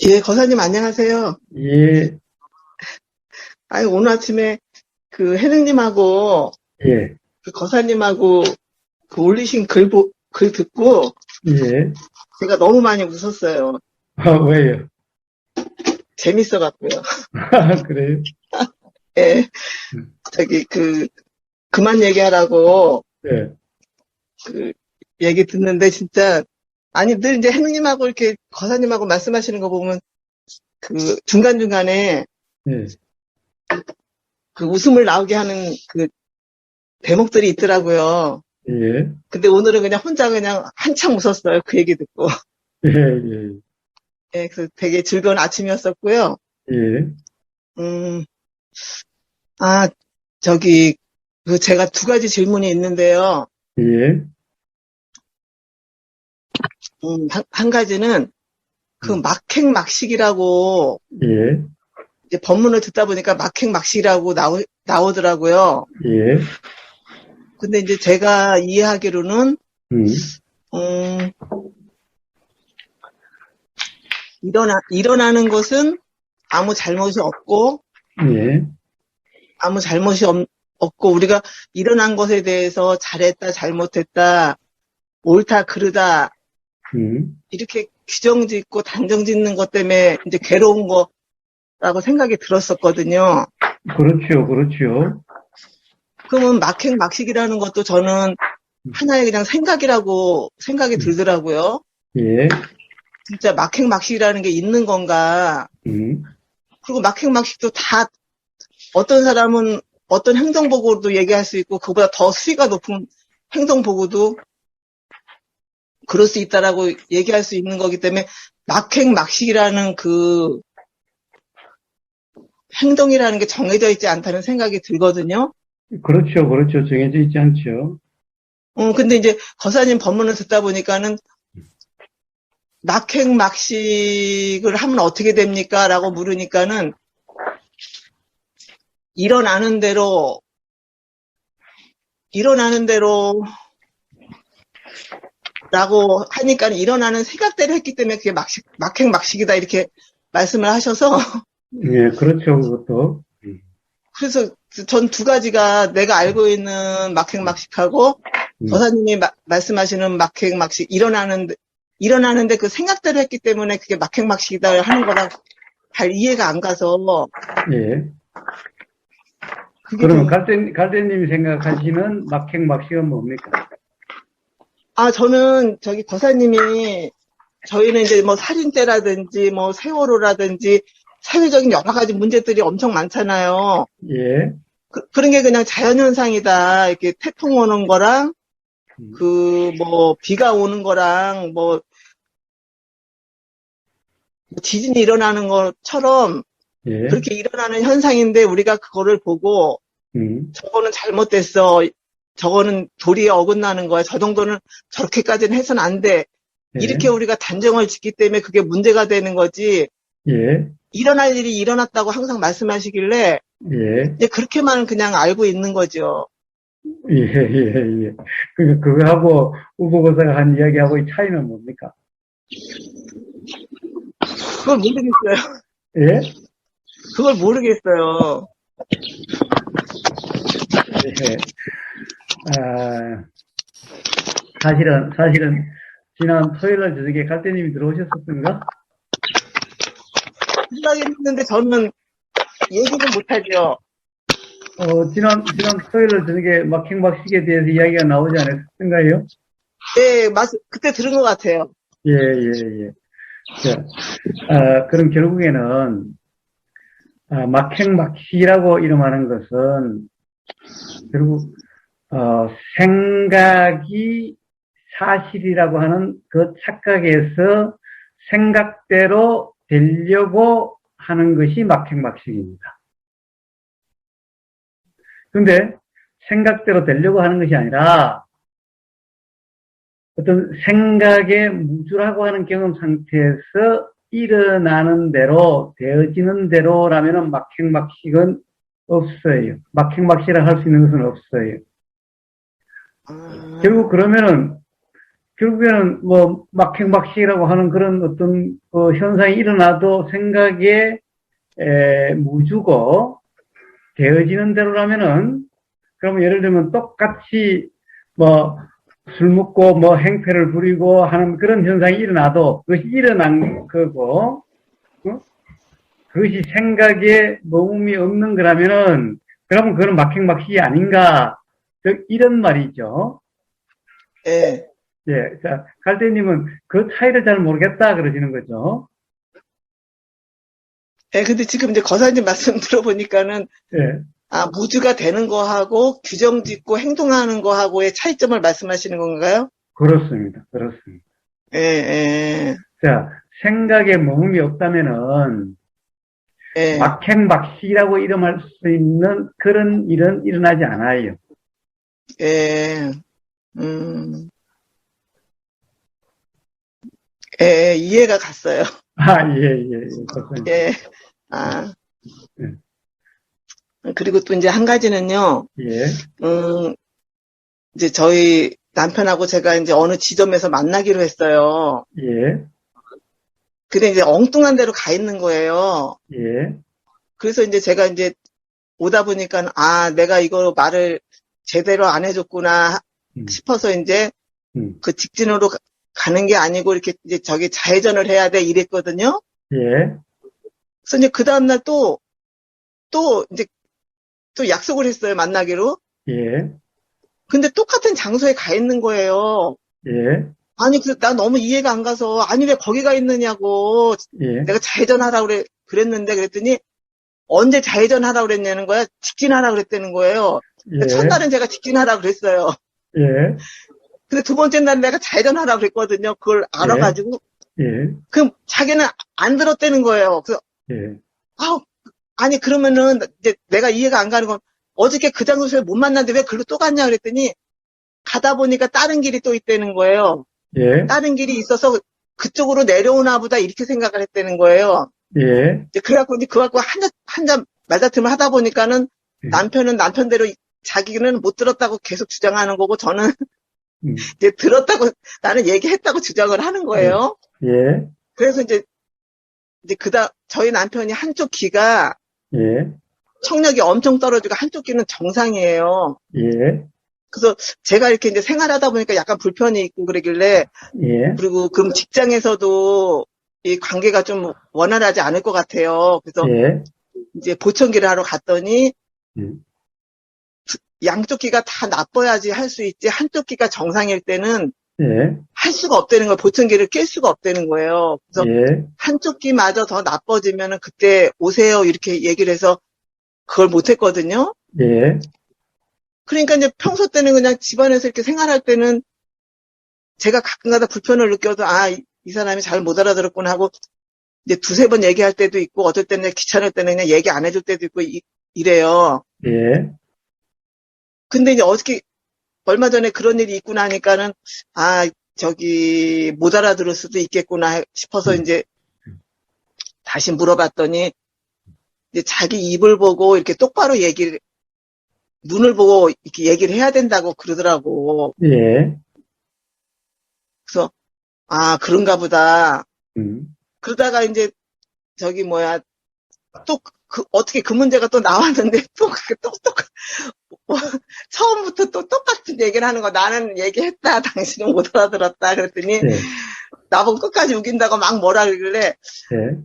예, 거사님 안녕하세요. 예, 아니, 오늘 아침에 그 혜능님하고 예, 그 거사님하고 그 올리신 글 듣고 예. 제가 너무 많이 웃었어요. 왜요? 재밌어갖고요. 그래요? 예, 음, 저기 그만 얘기하라고 예, 그 얘기 듣는데 진짜 아니, 늘 이제 혜능님하고 이렇게 거사님하고 말씀하시는 거 보면 그 중간중간에 예, 그 웃음을 나오게 하는 그 대목들이 있더라고요. 예, 근데 오늘은 그냥 혼자 그냥 한참 웃었어요. 그 얘기 듣고. 예, 예, 예, 그래서 되게 즐거운 아침이었었고요. 예, 음, 아, 저기, 제가 두 가지 질문이 있는데요. 예, 한 가지는 그 음, 막행막식이라고 예, 이제 법문을 듣다 보니까 막행막식이라고 나오더라고요. 예, 근데 이제 제가 이해하기로는, 음, 음, 일어나는 것은 아무 잘못이 없고, 예, 아무 잘못이 없고, 우리가 일어난 것에 대해서 잘했다, 잘못했다, 옳다, 그르다, 이렇게 규정 짓고 단정 짓는 것 때문에 이제 괴로운 거라고 생각이 들었었거든요. 그렇죠, 그렇죠. 그러면 막행막식이라는 것도 저는 하나의 그냥 생각이라고 생각이 음, 들더라고요. 예, 진짜 막행막식이라는 게 있는 건가. 음, 그리고 막행막식도 다 어떤 사람은 어떤 행동보고도 얘기할 수 있고 그보다 더 수위가 높은 행동보고도 그럴 수 있다라고 얘기할 수 있는 거기 때문에 막행막식이라는 그 행동이라는 게 정해져 있지 않다는 생각이 들거든요. 그렇죠, 그렇죠. 정해져 있지 않죠. 근데 이제 거사님 법문을 듣다 보니까는 막행막식을 하면 어떻게 됩니까? 라고 물으니까는 일어나는 대로, 일어나는 대로 라고 하니까 일어나는 생각대로 했기 때문에 그게 막행막식이다 이렇게 말씀을 하셔서 예, 그렇죠, 그것도. 그래서 전 두 가지가 내가 알고 있는 막행막식하고 음, 거사님이 말씀하시는 막행막식 일어나는데 그 생각대로 했기 때문에 그게 막행막식이다 하는 거랑 잘 이해가 안 가서 예. 그게 그러면 좀 갈대님이 생각하시는 막행막식은 뭡니까? 저는 저기 거사님이 저희는 이제 뭐 살인죄라든지 뭐 세월호라든지 사회적인 여러 가지 문제들이 엄청 많잖아요. 예, 그런 게 그냥 자연현상이다. 이렇게 태풍 오는 거랑 음, 그 뭐 비가 오는 거랑 뭐 지진이 일어나는 것처럼 예, 그렇게 일어나는 현상인데 우리가 그거를 보고 음, 저거는 잘못됐어. 저거는 도리에 어긋나는 거야. 저 정도는 저렇게까지는 해서는 안 돼. 이렇게 예, 우리가 단정을 짓기 때문에 그게 문제가 되는 거지. 예, 일어날 일이 일어났다고 항상 말씀하시길래 예. 이제 그렇게만 그냥 알고 있는 거죠. 예, 예, 예. 그거하고 우보고사가 한 이야기하고의 차이는 뭡니까? 그걸 모르겠어요. 예? 그걸 모르겠어요. 예. 아, 사실은, 지난 토요일 날 저녁에 갈대님이 들어오셨었던가? 생각은 했는데 저는 얘기는 못하죠. 지난 토요일 날 저녁에 막행박식에 대해서 이야기가 나오지 않았던가요? 네, 그때 들은 것 같아요. 예, 예, 예. 자, 그럼 결국에는, 막행막식이라고 이름하는 것은, 결국, 생각이 사실이라고 하는 그 착각에서 생각대로 되려고 하는 것이 막행막식입니다. 그런데 생각대로 되려고 하는 것이 아니라 어떤 생각에 무주라고 하는 경험 상태에서 일어나는 대로 되어지는 대로라면 막행막식은 없어요. 막행막식이라 할 수 있는 것은 없어요. 아, 결국 그러면은 결국에는 뭐 막행막시라고 하는 그런 어떤 현상이 일어나도 생각에 무주고 되어지는 대로라면은 그러면 예를 들면 똑같이 뭐 술 먹고 뭐 행패를 부리고 하는 그런 현상이 일어나도 그것이 일어난 거고 그것이 생각에 머금이 없는 거라면은 그러면 그건 막행막시 아닌가 이런 말이죠. 예. 예, 자, 갈대님은 그 차이를 잘 모르겠다 그러시는 거죠. 예, 근데 지금 이제 거사님 말씀 들어보니까는, 예, 무주가 되는 거하고 규정 짓고 행동하는 거하고의 차이점을 말씀하시는 건가요? 그렇습니다. 그렇습니다. 예, 예, 자, 생각에 머금이 없다면은 예, 막행막시라고 이름할 수 있는 그런 일은 일어나지 않아요. 예, 음, 예, 이해가 갔어요. 아, 예, 예, 예, 그렇습니다. 예, 아, 예, 그리고 또 이제 한 가지는요, 예, 이제 저희 남편하고 제가 이제 어느 지점에서 만나기로 했어요. 예, 근데 이제 엉뚱한 데로 가 있는 거예요. 예, 그래서 이제 제가 이제 오다 보니까, 내가 이거 말을 제대로 안 해줬구나 음, 싶어서 이제 음, 그 직진으로 가는 게 아니고 이렇게 이제 저기 좌회전을 해야 돼 이랬거든요. 예, 그래서 이제 그 다음날 또 이제 또 약속을 했어요. 만나기로. 예, 근데 똑같은 장소에 가 있는 거예요. 예, 아니, 나 너무 이해가 안 가서, 아니, 왜 거기 가 있느냐고. 예, 내가 좌회전하라고 그랬는데 그랬더니 언제 좌회전하라고 그랬냐는 거야. 직진하라고 그랬다는 거예요. 예, 첫날은 제가 직진하라고 그랬어요. 예, 근데 두 번째 날 내가 좌회전하라고 그랬거든요. 그걸 예, 알아가지고. 예, 그럼 자기는 안 들었다는 거예요. 그래서, 예, 아우, 아니, 그러면은, 이제 내가 이해가 안 가는 건, 어저께 그 장소에서 못 만났는데 왜 글로 또 갔냐 그랬더니, 가다 보니까 다른 길이 또 있다는 거예요. 예, 다른 길이 있어서 그쪽으로 내려오나 보다 이렇게 생각을 했다는 거예요. 예, 이제 그래갖고, 이제 그거 갖고 한잔 말다툼을 하다 보니까는 남편은 남편대로 자기는 못 들었다고 계속 주장하는 거고, 저는 이제 들었다고, 나는 얘기했다고 주장을 하는 거예요. 예, 그래서 이제 저희 남편이 한쪽 귀가 예, 청력이 엄청 떨어지고 한쪽 귀는 정상이에요. 예, 그래서 제가 이렇게 이제 생활하다 보니까 약간 불편이 있고 그러길래, 예, 그리고 그럼 직장에서도 이 관계가 좀 원활하지 않을 것 같아요. 그래서 예, 이제 보청기를 하러 갔더니 음, 양쪽 귀가 다 나빠야지 할 수 있지 한쪽 귀가 정상일 때는 예, 할 수가 없다는 거예요. 보청기를 낄 수가 없다는 거예요. 그래서 예, 한쪽 귀마저 더 나빠지면은 그때 오세요 이렇게 얘기를 해서 그걸 못 했거든요. 예, 그러니까 이제 평소 때는 그냥 집안에서 이렇게 생활할 때는 제가 가끔가다 불편을 느껴도 이 사람이 잘 못 알아들었구나 하고 이제 두세 번 얘기할 때도 있고 어떨 때는 귀찮을 때는 그냥 얘기 안 해줄 때도 있고 이래요. 예, 근데 이제 어저께 얼마 전에 그런 일이 있고 나니까는 저기 못 알아들을 수도 있겠구나 싶어서 이제 다시 물어봤더니 이제 자기 입을 보고 이렇게 똑바로 눈을 보고 이렇게 얘기를 해야 된다고 그러더라고. 예, 그래서 그런가 보다. 음, 그러다가 이제 저기 또 어떻게 그 문제가 또 나왔는데 처음부터 또 똑같은 얘기를 하는 거. 나는 얘기했다. 당신은 못 알아들었다. 그랬더니 예, 나보고 끝까지 우긴다고 막 뭐라 그러길래 예,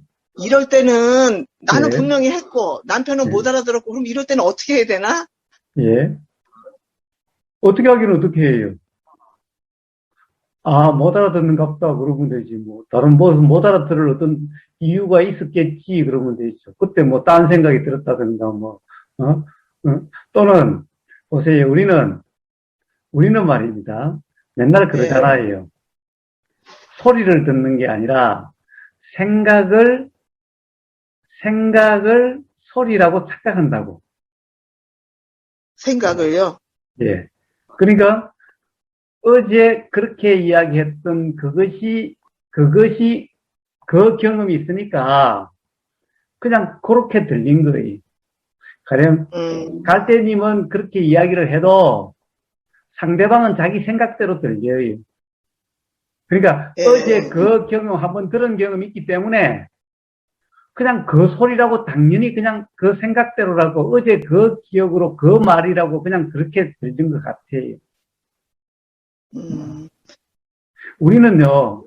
이럴 때는 나는 예, 분명히 했고 남편은 못 알아들었고 그럼 이럴 때는 어떻게 해야 되나? 예. 어떻게 하기는 어떻게 해요? 못 알아듣는가 보다 그러면 되지 뭐 다른 무슨 못 알아들을 어떤 이유가 있었겠지 그러면 되죠. 그때 뭐 딴 생각이 들었다든가 뭐 또는 보세요. 우리는 말입니다. 맨날 예, 그러잖아요. 소리를 듣는 게 아니라 생각을 소리라고 착각한다고. 생각을요. 예. 그러니까 어제 그렇게 이야기했던 그것이 그 경험이 있으니까 그냥 그렇게 들린 거예요. 가령 갈대님은 그렇게 이야기를 해도 상대방은 자기 생각대로 들려요. 그러니까 예. 어제 그 경험 한번 들은 경험이 있기 때문에 그냥 그 소리라고 당연히 그냥 그 생각대로라고 어제 그 기억으로 그 말이라고 그냥 그렇게 들린 것 같아요. 우리는요,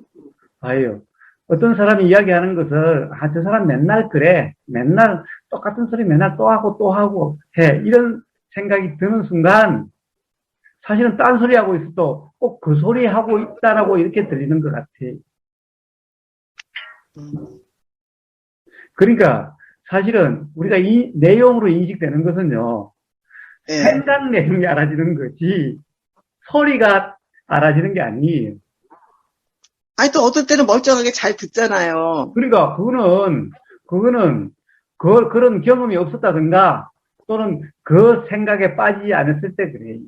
봐요. 어떤 사람이 이야기하는 것을, 아, 저 사람 맨날 그래. 맨날 똑같은 소리 맨날 또 하고 해. 이런 생각이 드는 순간, 사실은 딴 소리 하고 있어도 꼭 그 소리 하고 있다라고 이렇게 들리는 것 같아요. 그러니까, 사실은 우리가 이 내용으로 인식되는 것은요, 예. 생각 내용이 알아지는 거지, 소리가 알아지는 게 아니에요. 아니, 또 어떨 때는 멀쩡하게 잘 듣잖아요. 그러니까 그거는 그런 경험이 없었다든가 또는 그 생각에 빠지지 않았을 때 그래.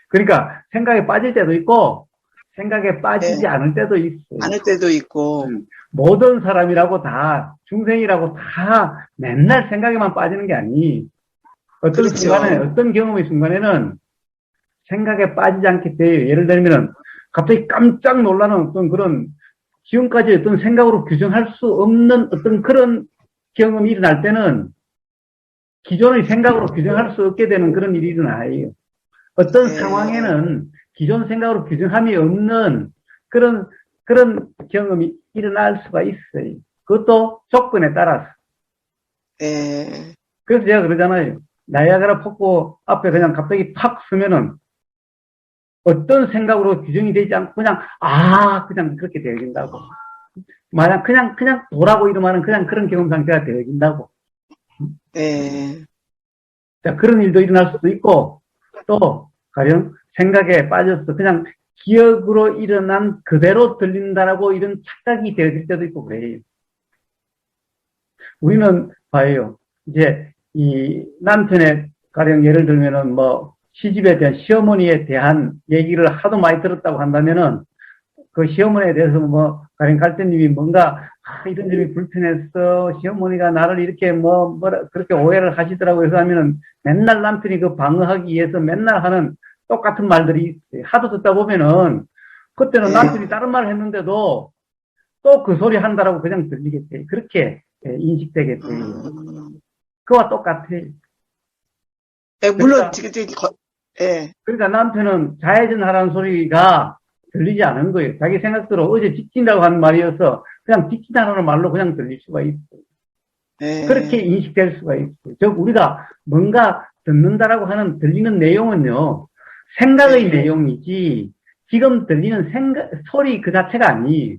그러니까 생각에 빠질 때도 있고 생각에 빠지지 예. 않을 때도 있어요. 않을 때도 있고. 모든 사람이라고 다 중생이라고 다 맨날 생각에만 빠지는 게 아니. 어떤 그렇죠. 순간에 어떤 경험의 순간에는 생각에 빠지지 않게 돼요. 예를 들면은 갑자기 깜짝 놀라는 어떤 그런 지금까지 어떤 생각으로 규정할 수 없는 어떤 그런 경험이 일어날 때는 기존의 생각으로 규정할 수 없게 되는 그런 일이 일어나요. 어떤 상황에는 기존 생각으로 규정함이 없는 그런 경험이 일어날 수가 있어요. 그것도 조건에 따라서. 그래서 제가 그러잖아요. 나이아가라 폭포 앞에 그냥 갑자기 팍 서면은 어떤 생각으로 규정이 되지 않고 그냥 그렇게 되어진다고. 만약 그냥 도라고 이러면은 그냥 그런 경험 상태가 되어진다고. 자, 그런 일도 일어날 수도 있고, 또, 가령 생각에 빠져서 그냥 기억으로 일어난 그대로 들린다라고 이런 착각이 되어질 때도 있고 그래요. 우리는 봐요. 이제 이 남편의 가령 예를 들면은 뭐 시집에 대한 시어머니에 대한 얘기를 하도 많이 들었다고 한다면은 그 시어머니에 대해서 뭐 가령 갈대님이 뭔가 이런 점이 불편했어 시어머니가 나를 이렇게 그렇게 오해를 하시더라고 해서 하면은 맨날 남편이 그 방어하기 위해서 맨날 하는 똑같은 말들이 있어요. 하도 듣다 보면은 그때는 남편이 다른 말을 했는데도 또 그 소리 한다라고 그냥 들리겠지. 그렇게 인식되겠지. 그와 똑같아요. 물론, 그러니까 남편은 좌회전하라는 소리가 들리지 않은 거예요. 자기 생각대로 어제 직진다고 한 말이어서 그냥 직진하라는 말로 그냥 들릴 수가 있어요. 그렇게 인식될 수가 있어요. 즉 우리가 뭔가 듣는다라고 하는 들리는 내용은요. 생각의 내용이지 지금 들리는 소리 그 자체가 아니에요.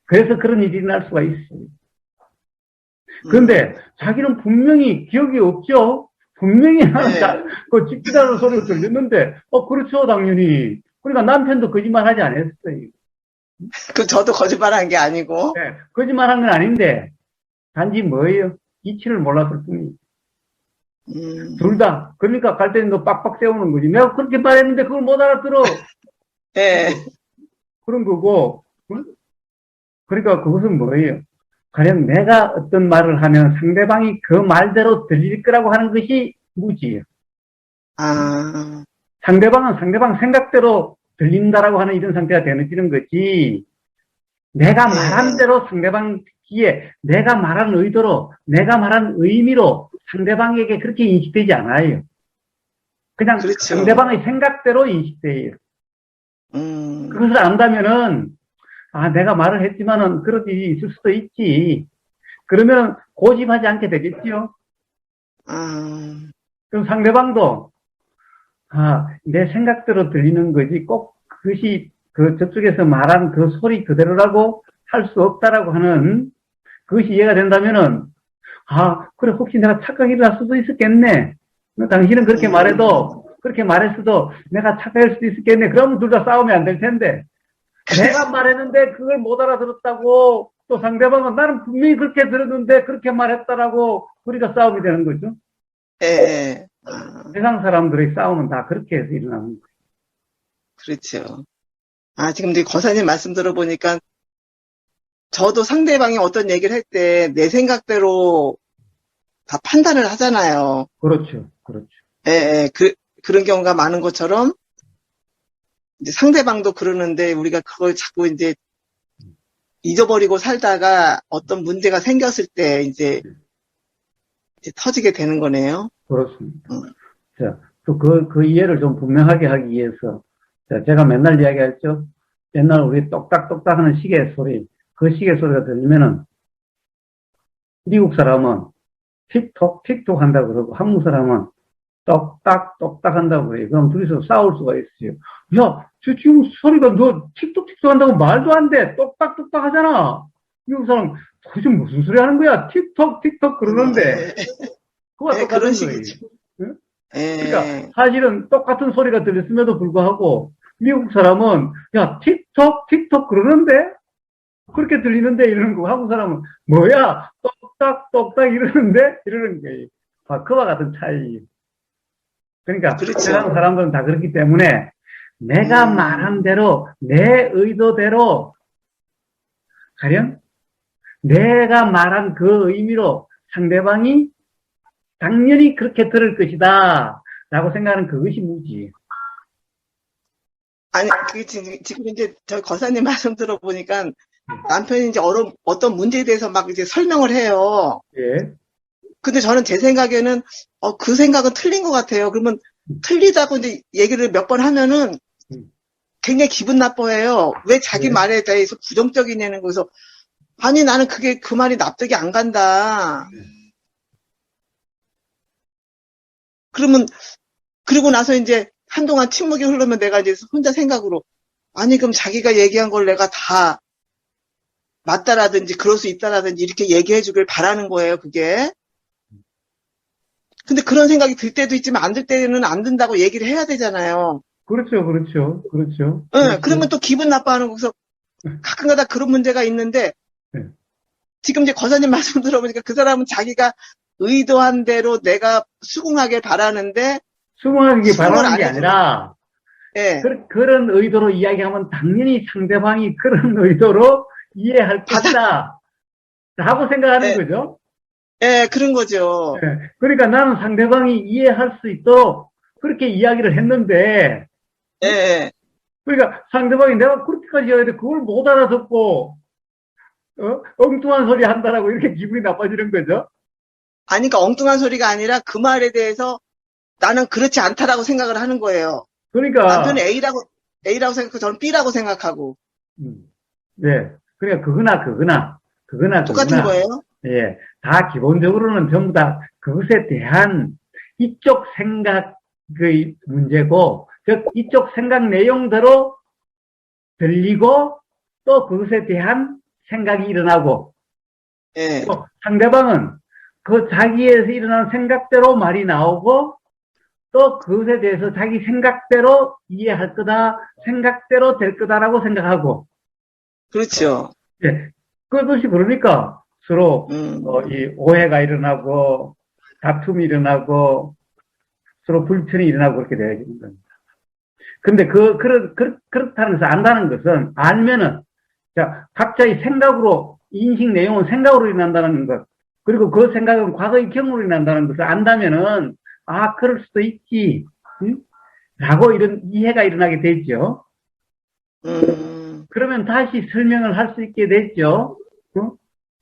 그래서 그런 일이 일어날 수가 있어요. 그런데 자기는 분명히 기억이 없죠? 분명히 그 직진하는 소리가 들렸는데, 그렇죠, 당연히. 그러니까 남편도 거짓말 하지 않았어요. 저도 거짓말 한 게 아니고. 네, 거짓말 한 건 아닌데, 단지 뭐예요? 이치를 몰랐을 뿐이에요. 둘 다. 그러니까 갈 때는 너 빡빡 세우는 거지. 내가 그렇게 말했는데 그걸 못 알아들어. 그런 거고, 그러니까 그것은 뭐예요? 가령 내가 어떤 말을 하면 상대방이 그 말대로 들릴 거라고 하는 것이 무지예요. 상대방은 상대방 생각대로 들린다라고 하는 이런 상태가 되는 거지. 내가 말한 대로 상대방 귀에 내가 말한 의도로 내가 말한 의미로 상대방에게 그렇게 인식되지 않아요. 그냥 그렇죠. 상대방의 생각대로 인식돼요. 그것을 안다면은 내가 말을 했지만은 그런 일이 있을 수도 있지. 그러면 고집하지 않게 되겠지요. 그럼 상대방도 내 생각대로 들리는 거지 꼭 그것이 저쪽에서 말한 그 소리 그대로라고 할 수 없다라고 하는 그것이 이해가 된다면은 그래 혹시 내가 착각이 날 수도 있었겠네. 당신은 그렇게 그렇게 말했어도 내가 착각할 수도 있었겠네. 그러면 둘 다 싸우면 안 될 텐데. 내가 말했는데 그걸 못 알아들었다고 또 상대방은 나는 분명히 그렇게 들었는데 그렇게 말했다라고 우리가 싸움이 되는 거죠. 세상 사람들의 싸움은 다 그렇게 해서 일어나는 거예요. 그렇죠. 지금 거사님 말씀 들어보니까 저도 상대방이 어떤 얘기를 할 때 내 생각대로 다 판단을 하잖아요. 그렇죠. 그런 경우가 많은 것처럼 이제 상대방도 그러는데 우리가 그걸 자꾸 이제 잊어버리고 살다가 어떤 문제가 생겼을 때 이제 터지게 되는 거네요. 그렇습니다. 자, 또 그 이해를 좀 분명하게 하기 위해서, 자, 제가 맨날 이야기했죠? 옛날 우리 똑딱똑딱 하는 시계 소리, 그 시계 소리가 들리면은, 미국 사람은 틱톡, 틱톡 한다고 그러고, 한국 사람은 똑딱, 똑딱 한다고 그래요. 그럼 둘이서 싸울 수가 있어요. 야, 저 지금 소리가 너 틱톡, 틱톡 한다고 말도 안 돼. 똑딱, 똑딱 하잖아. 미국 사람, 도대체 무슨 소리 하는 거야? 틱톡, 틱톡 그러는데. 그거와 똑같은 그런 거예요. 식이죠. 응? 그러니까 사실은 똑같은 소리가 들렸음에도 불구하고 미국 사람은 야 틱톡 틱톡 그러는데 그렇게 들리는데 이러는 거고 한국 사람은 뭐야 똑딱 똑딱 이러는데 이러는 거예요. 그와 같은 차이. 그러니까 그렇죠. 세상 사람들은 다 그렇기 때문에 내가 말한 대로 내 의도대로 가령 내가 말한 그 의미로 상대방이 당연히 그렇게 들을 것이다 라고 생각하는 그것이 무지. 아니, 그게 지금 이제 저 거사님 말씀 들어보니까 남편이 이제 어떤 문제에 대해서 막 이제 설명을 해요. 예. 근데 저는 제 생각에는, 그 생각은 틀린 것 같아요. 그러면 틀리다고 이제 얘기를 몇 번 하면은 굉장히 기분 나빠해요. 왜 자기 네. 말에 대해서 부정적이냐는 거에서, 아니, 나는 그 말이 납득이 안 간다. 그러면, 그리고 나서 이제 한동안 침묵이 흐르면 내가 이제 혼자 생각으로, 아니, 그럼 자기가 얘기한 걸 내가 다 맞다라든지 그럴 수 있다라든지 이렇게 얘기해 주길 바라는 거예요, 그게. 근데 그런 생각이 들 때도 있지만 안 들 때는 안 든다고 얘기를 해야 되잖아요. 그렇죠, 그렇죠, 그렇죠. 응, 그러면 또 기분 나빠하는 거기서 가끔가다 그런 문제가 있는데, 네. 지금 이제 거사님 말씀 들어보니까 그 사람은 자기가 의도한 대로 내가 수긍하길 바라는데, 수긍하기 수긍을 바라는 안 게 해주는 아니라 예. 그런 의도로 이야기하면 당연히 상대방이 그런 의도로 이해할 것이다 라고 생각하는 예. 거죠. 예, 그런 거죠. 예. 그러니까 나는 상대방이 이해할 수 있도록 그렇게 이야기를 했는데 예, 예. 그러니까 상대방이 내가 그렇게까지 이야기했는데 그걸 못 알아듣고 엉뚱한 소리 한다라고 이렇게 기분이 나빠지는 거죠. 아니, 그러니까 엉뚱한 소리가 아니라 그 말에 대해서 나는 그렇지 않다라고 생각을 하는 거예요. 그러니까 남편이 A라고 생각하고 저는 B라고 생각하고. 네. 그러니까 그거나 똑같은 거예요? 예. 다 기본적으로는 전부 다 그것에 대한 이쪽 생각의 문제고, 즉, 이쪽 생각 내용대로 들리고, 또 그것에 대한 생각이 일어나고, 예. 또 상대방은 그 자기에서 일어나는 생각대로 말이 나오고, 또 그것에 대해서 자기 생각대로 이해할 거다, 생각대로 될 거다라고 생각하고, 그렇죠. 예. 그것이 그러니까 서로 이 오해가 일어나고 다툼이 일어나고 서로 불편이 일어나고 그렇게 되어지는 겁니다. 근데 그렇다는 것을 안다는 것은 알면은 자, 각자의 생각으로 인식 내용은 생각으로 일어난다는 것 그리고 그 생각은 과거의 경험으로 일어난다는 것을 안다면은 아 그럴 수도 있지 응? 라고 이런 이해가 일어나게 되죠. 그러면 다시 설명을 할 수 있게 됐죠.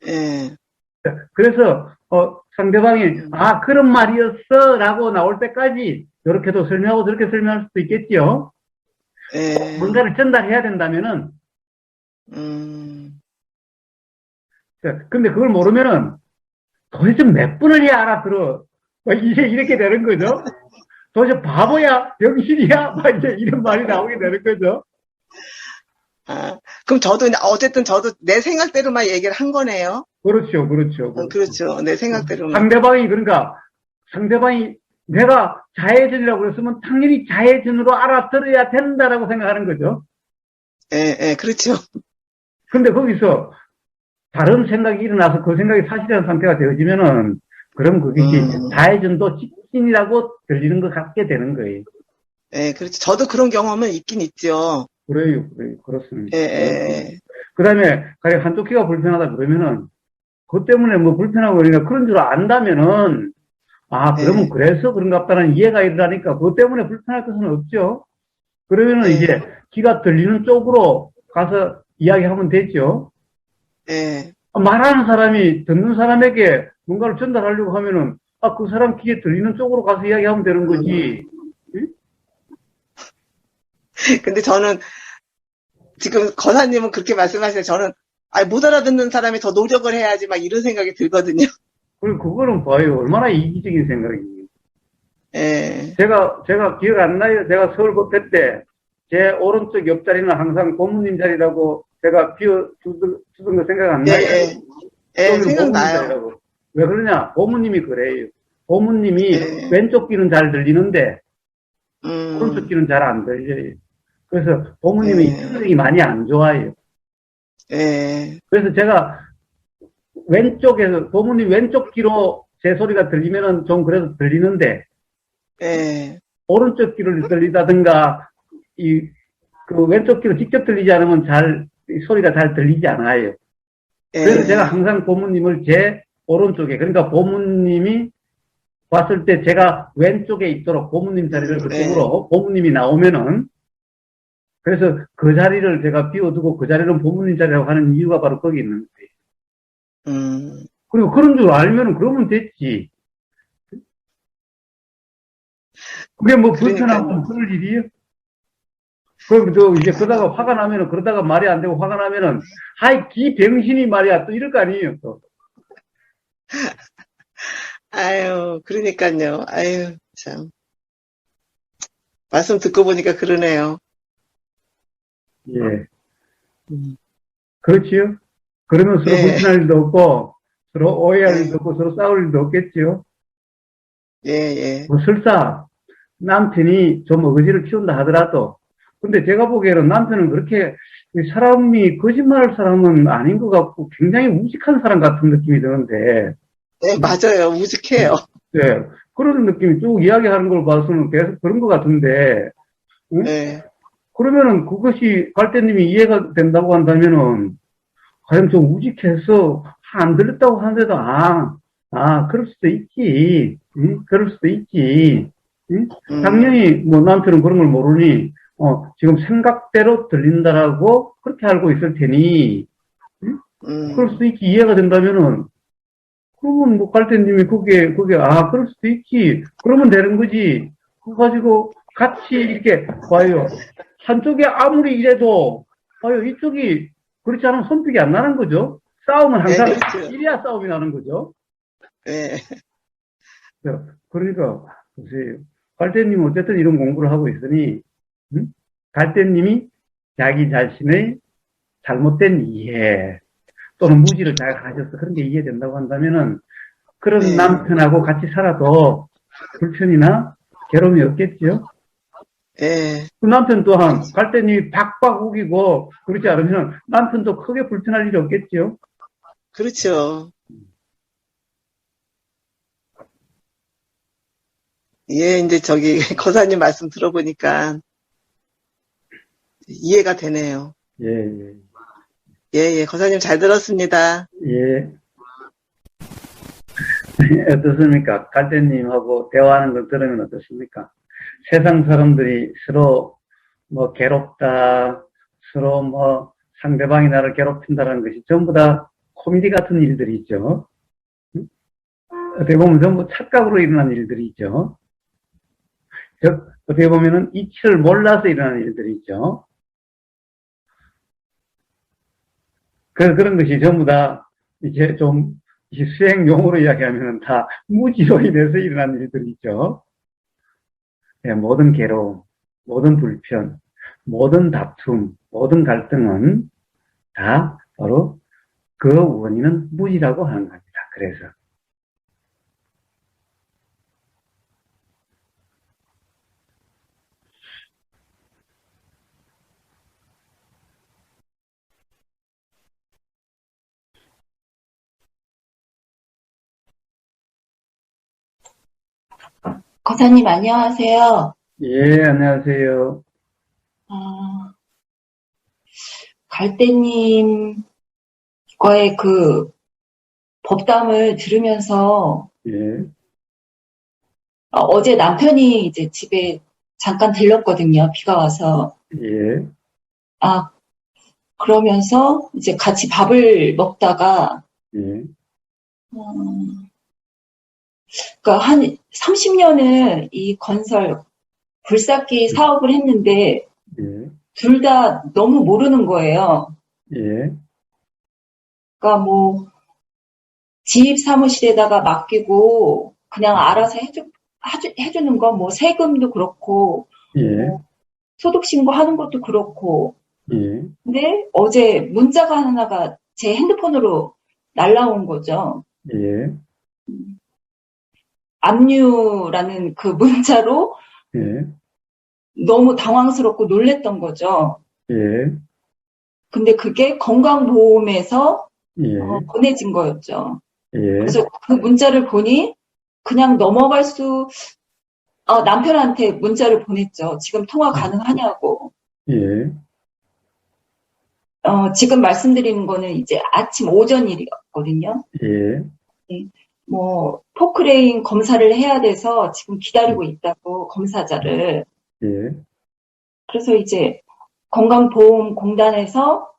예. 그래서 상대방이 아 그런 말이었어 라고 나올 때까지 이렇게도 설명하고 저렇게 설명할 수도 있겠죠. 예. 뭔가를 전달해야 된다면은 근데 그걸 모르면은 도대체 몇 번을 해야 알아들어. 이제 이렇게 되는 거죠. 도대체 바보야 병신이야 막 이제 이런 말이 나오게 되는 거죠. 아, 그럼 어쨌든 저도 내 생각대로만 얘기를 한 거네요. 그렇죠. 그렇죠. 내 생각대로만. 상대방이 내가 자해전이라고 그랬으면 당연히 자해전으로 알아들어야 된다라고 생각하는 거죠. 예, 그렇죠. 근데 거기서 다른 생각이 일어나서 그 생각이 사실이라는 상태가 되어지면은 그럼 그것이 자해전도 직진이라고 들리는 것 같게 되는 거예요. 예, 그렇죠. 저도 그런 경험은 있긴 있죠. 그래요. 그렇습니다. 예. 그 다음에, 가령 한쪽 귀가 불편하다 그러면은, 그것 때문에 뭐 불편하고 그러니까 그런 줄 안다면은, 아, 그러면 그래서 그런가 보다는 이해가 일어나니까 그것 때문에 불편할 것은 없죠. 그러면은 이제 귀가 들리는 쪽으로 가서 이야기하면 되죠. 예. 말하는 사람이 듣는 사람에게 뭔가를 전달하려고 하면은, 그 사람 귀에 들리는 쪽으로 가서 이야기하면 되는 거지. 근데 저는 지금 거사님은 그렇게 말씀하시는데 저는 못 알아듣는 사람이 더 노력을 해야지 막 이런 생각이 들거든요. 그리고 그거는 봐요. 얼마나 이기적인 생각이에요. 예. 제가 기억 안 나요. 제가 서울 법회 때, 제 오른쪽 옆자리는 항상 고모님 자리라고 제가 비워주던 거 생각 안 나요? 생각나요. 자리라고. 왜 그러냐? 고모님이 그래요. 고모님이 예. 왼쪽 귀는 잘 들리는데, 오른쪽 귀는 잘 안 들려요. 그래서 고모님이 이쪽이 많이 안 좋아요. 예. 그래서 제가 왼쪽에서, 고모님 왼쪽 귀로 제 소리가 들리면은 좀 그래도 들리는데, 예. 오른쪽 귀를 들리다든가, 그 왼쪽 귀로 직접 들리지 않으면 소리가 잘 들리지 않아요. 예. 그래서 제가 항상 고모님을 제 오른쪽에, 그러니까 고모님이 봤을 때 제가 왼쪽에 있도록 고모님 자리를 그쪽으로 고모님이 나오면은, 그래서 그 자리를 제가 비워두고 그 자리는 고모님 자리라고 하는 이유가 바로 거기 있는 거예요. 그리고 그런 줄 알면은 그러면 됐지. 그게 뭐 불편하고 그럴 일이에요? 그럼 이제 그러다가 화가 나면은, 그러다가 말이 안 되고 화가 나면은, 기 병신이 말이야. 또 이럴 거 아니에요, 또. 아유, 그러니까요. 아유, 참. 말씀 듣고 보니까 그러네요. 예. 그렇지요? 그러면 서로 불편할 일도 없고, 서로 오해할 일도 없고, 서로 싸울 일도 없겠지요? 예. 뭐 설사, 남편이 좀 의지를 키운다 하더라도, 근데 제가 보기에는 남편은 그렇게 사람이 거짓말할 사람은 아닌 것 같고 굉장히 우직한 사람 같은 느낌이 드는데. 네, 맞아요. 우직해요. 네. 그런 느낌이 쭉 이야기하는 걸 봐서는 계속 그런 것 같은데. 응? 네. 그러면은 그것이 갈대님이 이해가 된다고 한다면은 과연 좀 우직해서 안 들렸다고 하는데도 그럴 수도 있지. 응? 그럴 수도 있지. 응? 당연히 뭐 남편은 그런 걸 모르니 지금 생각대로 들린다라고 그렇게 알고 있을 테니, 응? 그럴 수도 있지. 이해가 된다면은, 그러면 뭐 갈대님이 그게, 그럴 수도 있지. 그러면 되는 거지. 그거 가지고 같이 이렇게, 봐요. 한쪽에 아무리 이래도, 봐요. 이쪽이, 그렇지 않으면 선택이 안 나는 거죠. 싸움은 항상, 네, 그렇죠. 이래야 싸움이 나는 거죠. 네. 그러니까, 보세요. 갈대님은 어쨌든 이런 공부를 하고 있으니, 응? 갈대님이 자기 자신의 잘못된 이해 또는 무지를 잘 가져서 그런 게 이해된다고 한다면은 그런 남편하고 같이 살아도 불편이나 괴로움이 없겠죠. 그 남편 또한 갈대님이 박박 우기고 그렇지 않으면 남편도 크게 불편할 일이 없겠죠. 그렇죠. 예, 이제 거사님 말씀 들어보니까 이해가 되네요. 예, 거사님 잘 들었습니다. 예. 어떻습니까? 갈대님하고 대화하는 걸 들으면 어떻습니까? 세상 사람들이 서로 뭐 괴롭다, 서로 뭐 상대방이 나를 괴롭힌다는 것이 전부 다 코미디 같은 일들이 있죠. 어떻게 보면 전부 착각으로 일어난 일들이 있죠. 즉, 어떻게 보면은 이치를 몰라서 일어나는 일들이 있죠. 그래서 그런 것이 전부 다 이제 좀 수행 용어로 이야기하면 다 무지로 인해서 일어난 일들이 있죠. 네, 모든 괴로움, 모든 불편, 모든 다툼, 모든 갈등은 다 바로 그 원인은 무지라고 하는 겁니다. 그래서. 거사님 안녕하세요. 예, 안녕하세요. 갈대님 거의 그 법담을 들으면서 예. 어제 남편이 이제 집에 잠깐 들렀거든요. 비가 와서. 예. 아, 그러면서 이제 같이 밥을 먹다가, 예, 그러니까 한 30년은 이 건설, 굴삭기 사업을 했는데, 예, 둘 다 너무 모르는 거예요. 예, 그러니까 뭐, 지입 사무실에다가 맡기고, 그냥 알아서 해주는 거, 뭐, 세금도 그렇고, 예, 뭐, 소득 신고하는 것도 그렇고, 예, 근데 어제 문자가 하나가 제 핸드폰으로 날라온 거죠. 예, 압류라는 그 문자로 예, 너무 당황스럽고 놀랬던 거죠. 예, 근데 그게 건강보험에서 예, 보내진 거였죠. 예, 그래서 그 문자를 보니 그냥 넘어갈 남편한테 문자를 보냈죠. 지금 통화 가능하냐고. 예, 지금 말씀드리는 거는 이제 아침 오전 일이었거든요. 예, 뭐, 포크레인 검사를 해야 돼서 지금 기다리고 있다고, 검사자를. 예, 그래서 이제 건강보험공단에서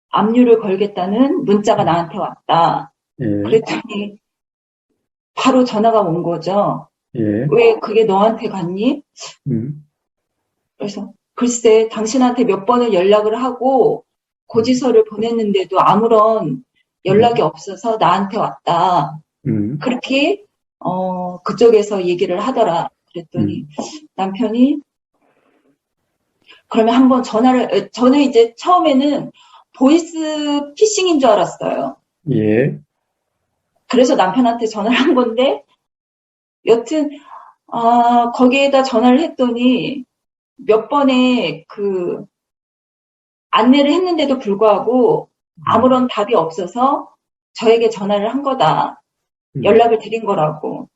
압류를 걸겠다는 문자가 나한테 왔다. 예, 그랬더니 바로 전화가 온 거죠. 예, 왜 그게 너한테 갔니? 음, 그래서 글쎄, 당신한테 몇 번을 연락을 하고 고지서를 보냈는데도 아무런 연락이 없어서 나한테 왔다. 그렇게 그쪽에서 얘기를 하더라. 그랬더니 남편이 그러면 한번 저는 이제 처음에는 보이스 피싱인 줄 알았어요. 예, 그래서 남편한테 전화를 한 건데 여튼 거기에다 전화를 했더니 몇 번의 그 안내를 했는데도 불구하고 아무런 답이 없어서 저에게 전화를 한 거다. 연락을 드린 거라고.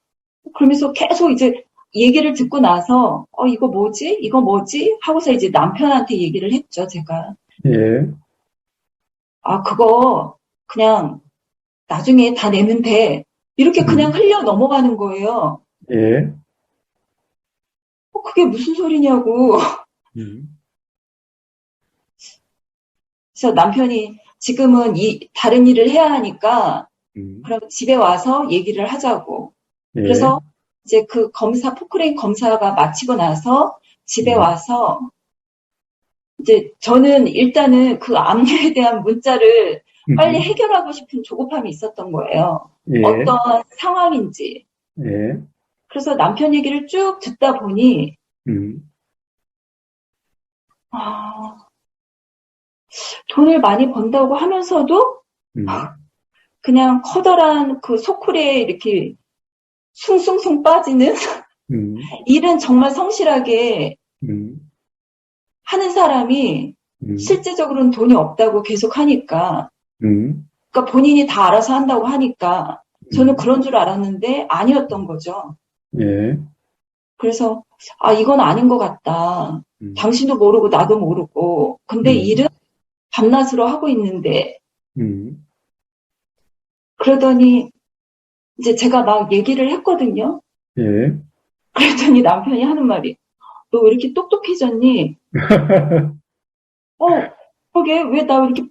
그러면서 계속 이제 얘기를 듣고 나서 이거 뭐지? 이거 뭐지? 하고서 이제 남편한테 얘기를 했죠, 제가. 예, 그거 그냥 나중에 다 내면 돼. 이렇게 그냥 흘려 넘어가는 거예요. 예, 그게 무슨 소리냐고. 그래서 남편이 지금은 다른 일을 해야 하니까 그럼 집에 와서 얘기를 하자고. 예, 그래서 이제 그 포크레인 검사가 마치고 나서 집에 와서 이제 저는 일단은 그 압류에 대한 문자를 빨리 해결하고 싶은 조급함이 있었던 거예요. 예, 어떤 상황인지. 예, 그래서 남편 얘기를 쭉 듣다 보니 돈을 많이 번다고 하면서도 그냥 커다란 그 소쿠리에 이렇게 숭숭숭 빠지는 일은 정말 성실하게 하는 사람이 실제적으로는 돈이 없다고 계속 하니까 그러니까 본인이 다 알아서 한다고 하니까 저는 그런 줄 알았는데 아니었던 거죠. 예, 그래서 이건 아닌 것 같다. 당신도 모르고 나도 모르고 근데 일은 밤낮으로 하고 있는데 그러더니 이제 제가 막 얘기를 했거든요. 예, 그랬더니 남편이 하는 말이 너 왜 이렇게 똑똑해졌니? 그러게 왜 나 왜 이렇게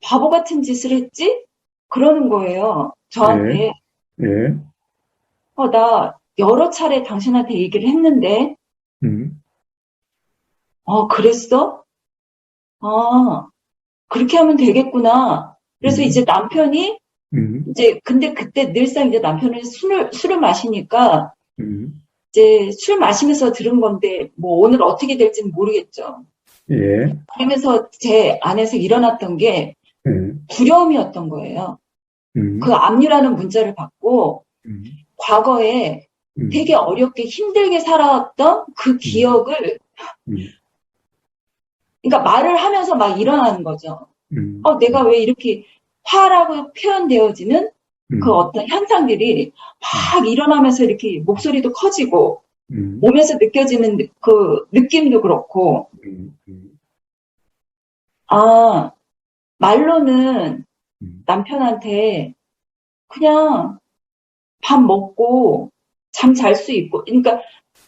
바보 같은 짓을 했지? 그러는 거예요. 저한테. 예, 나 여러 차례 당신한테 얘기를 했는데 그랬어? 그렇게 하면 되겠구나. 그래서 이제 남편이 근데 그때 늘상 이제 남편은 술을 마시니까 이제 술 마시면서 들은 건데 뭐 오늘 어떻게 될지는 모르겠죠. 예, 그러면서 제 안에서 일어났던 게 두려움이었던 거예요. 그 압류라는 문자를 받고 과거에 되게 어렵게 힘들게 살아왔던 그 기억을 그러니까 말을 하면서 막 일어나는 거죠. 내가 왜 이렇게 화라고 표현되어지는 그 어떤 현상들이 막 일어나면서 이렇게 목소리도 커지고 몸에서 느껴지는 그 느낌도 그렇고 말로는 남편한테 그냥 밥 먹고 잠 잘 수 있고 그러니까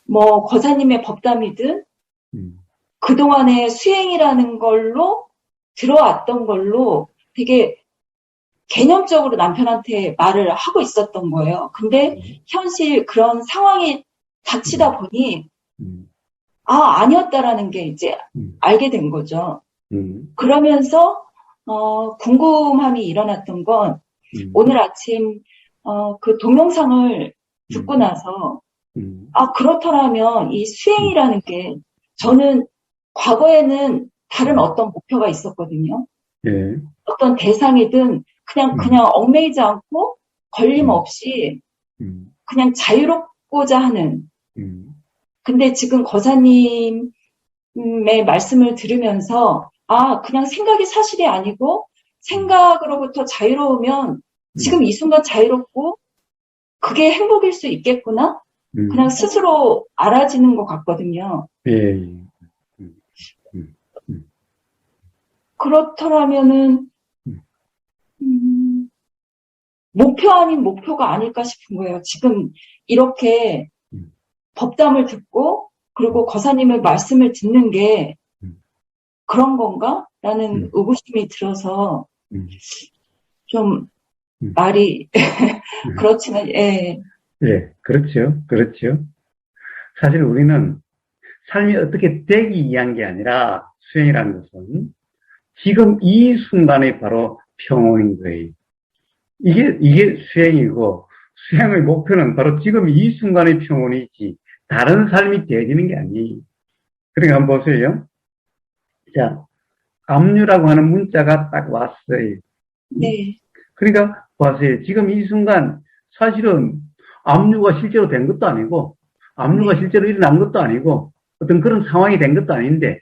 뭐 거사님의 법담이든 그동안의 수행이라는 걸로 들어왔던 걸로 되게 개념적으로 남편한테 말을 하고 있었던 거예요. 근데 현실 그런 상황이 닥치다 보니 아니었다라는 게 이제 알게 된 거죠. 그러면서 궁금함이 일어났던 건 오늘 아침 그 동영상을 듣고 나서 그렇더라면 이 수행이라는 게 저는 과거에는 다른 어떤 목표가 있었거든요. 예. 어떤 대상이든 그냥 얽매이지 않고 걸림 없이 그냥 자유롭고자 하는. 근데 지금 거사님의 말씀을 들으면서 그냥 생각이 사실이 아니고 생각으로부터 자유로우면 지금 이 순간 자유롭고 그게 행복일 수 있겠구나? 그냥 스스로 알아지는 것 같거든요. 예. 그렇더라면은 목표 아닌 목표가 아닐까 싶은 거예요. 지금 이렇게 법담을 듣고 그리고 거사님의 말씀을 듣는 게 그런 건가? 라는 의구심이 들어서 좀 말이 그렇지만 예. 예, 그렇죠. 그렇죠. 사실 우리는 삶이 어떻게 되기 위한 게 아니라 수행이라는 것은 지금 이 순간에 바로 평온인 거예요. 이게 수행이고, 수행의 목표는 바로 지금 이 순간의 평온이지, 다른 삶이 되어지는 게 아니에요. 그러니까 한번 보세요. 자, 압류라고 하는 문자가 딱 왔어요. 네. 그러니까 보세요. 지금 이 순간 사실은 압류가 실제로 된 것도 아니고, 압류가 실제로 일어난 것도 아니고, 어떤 그런 상황이 된 것도 아닌데,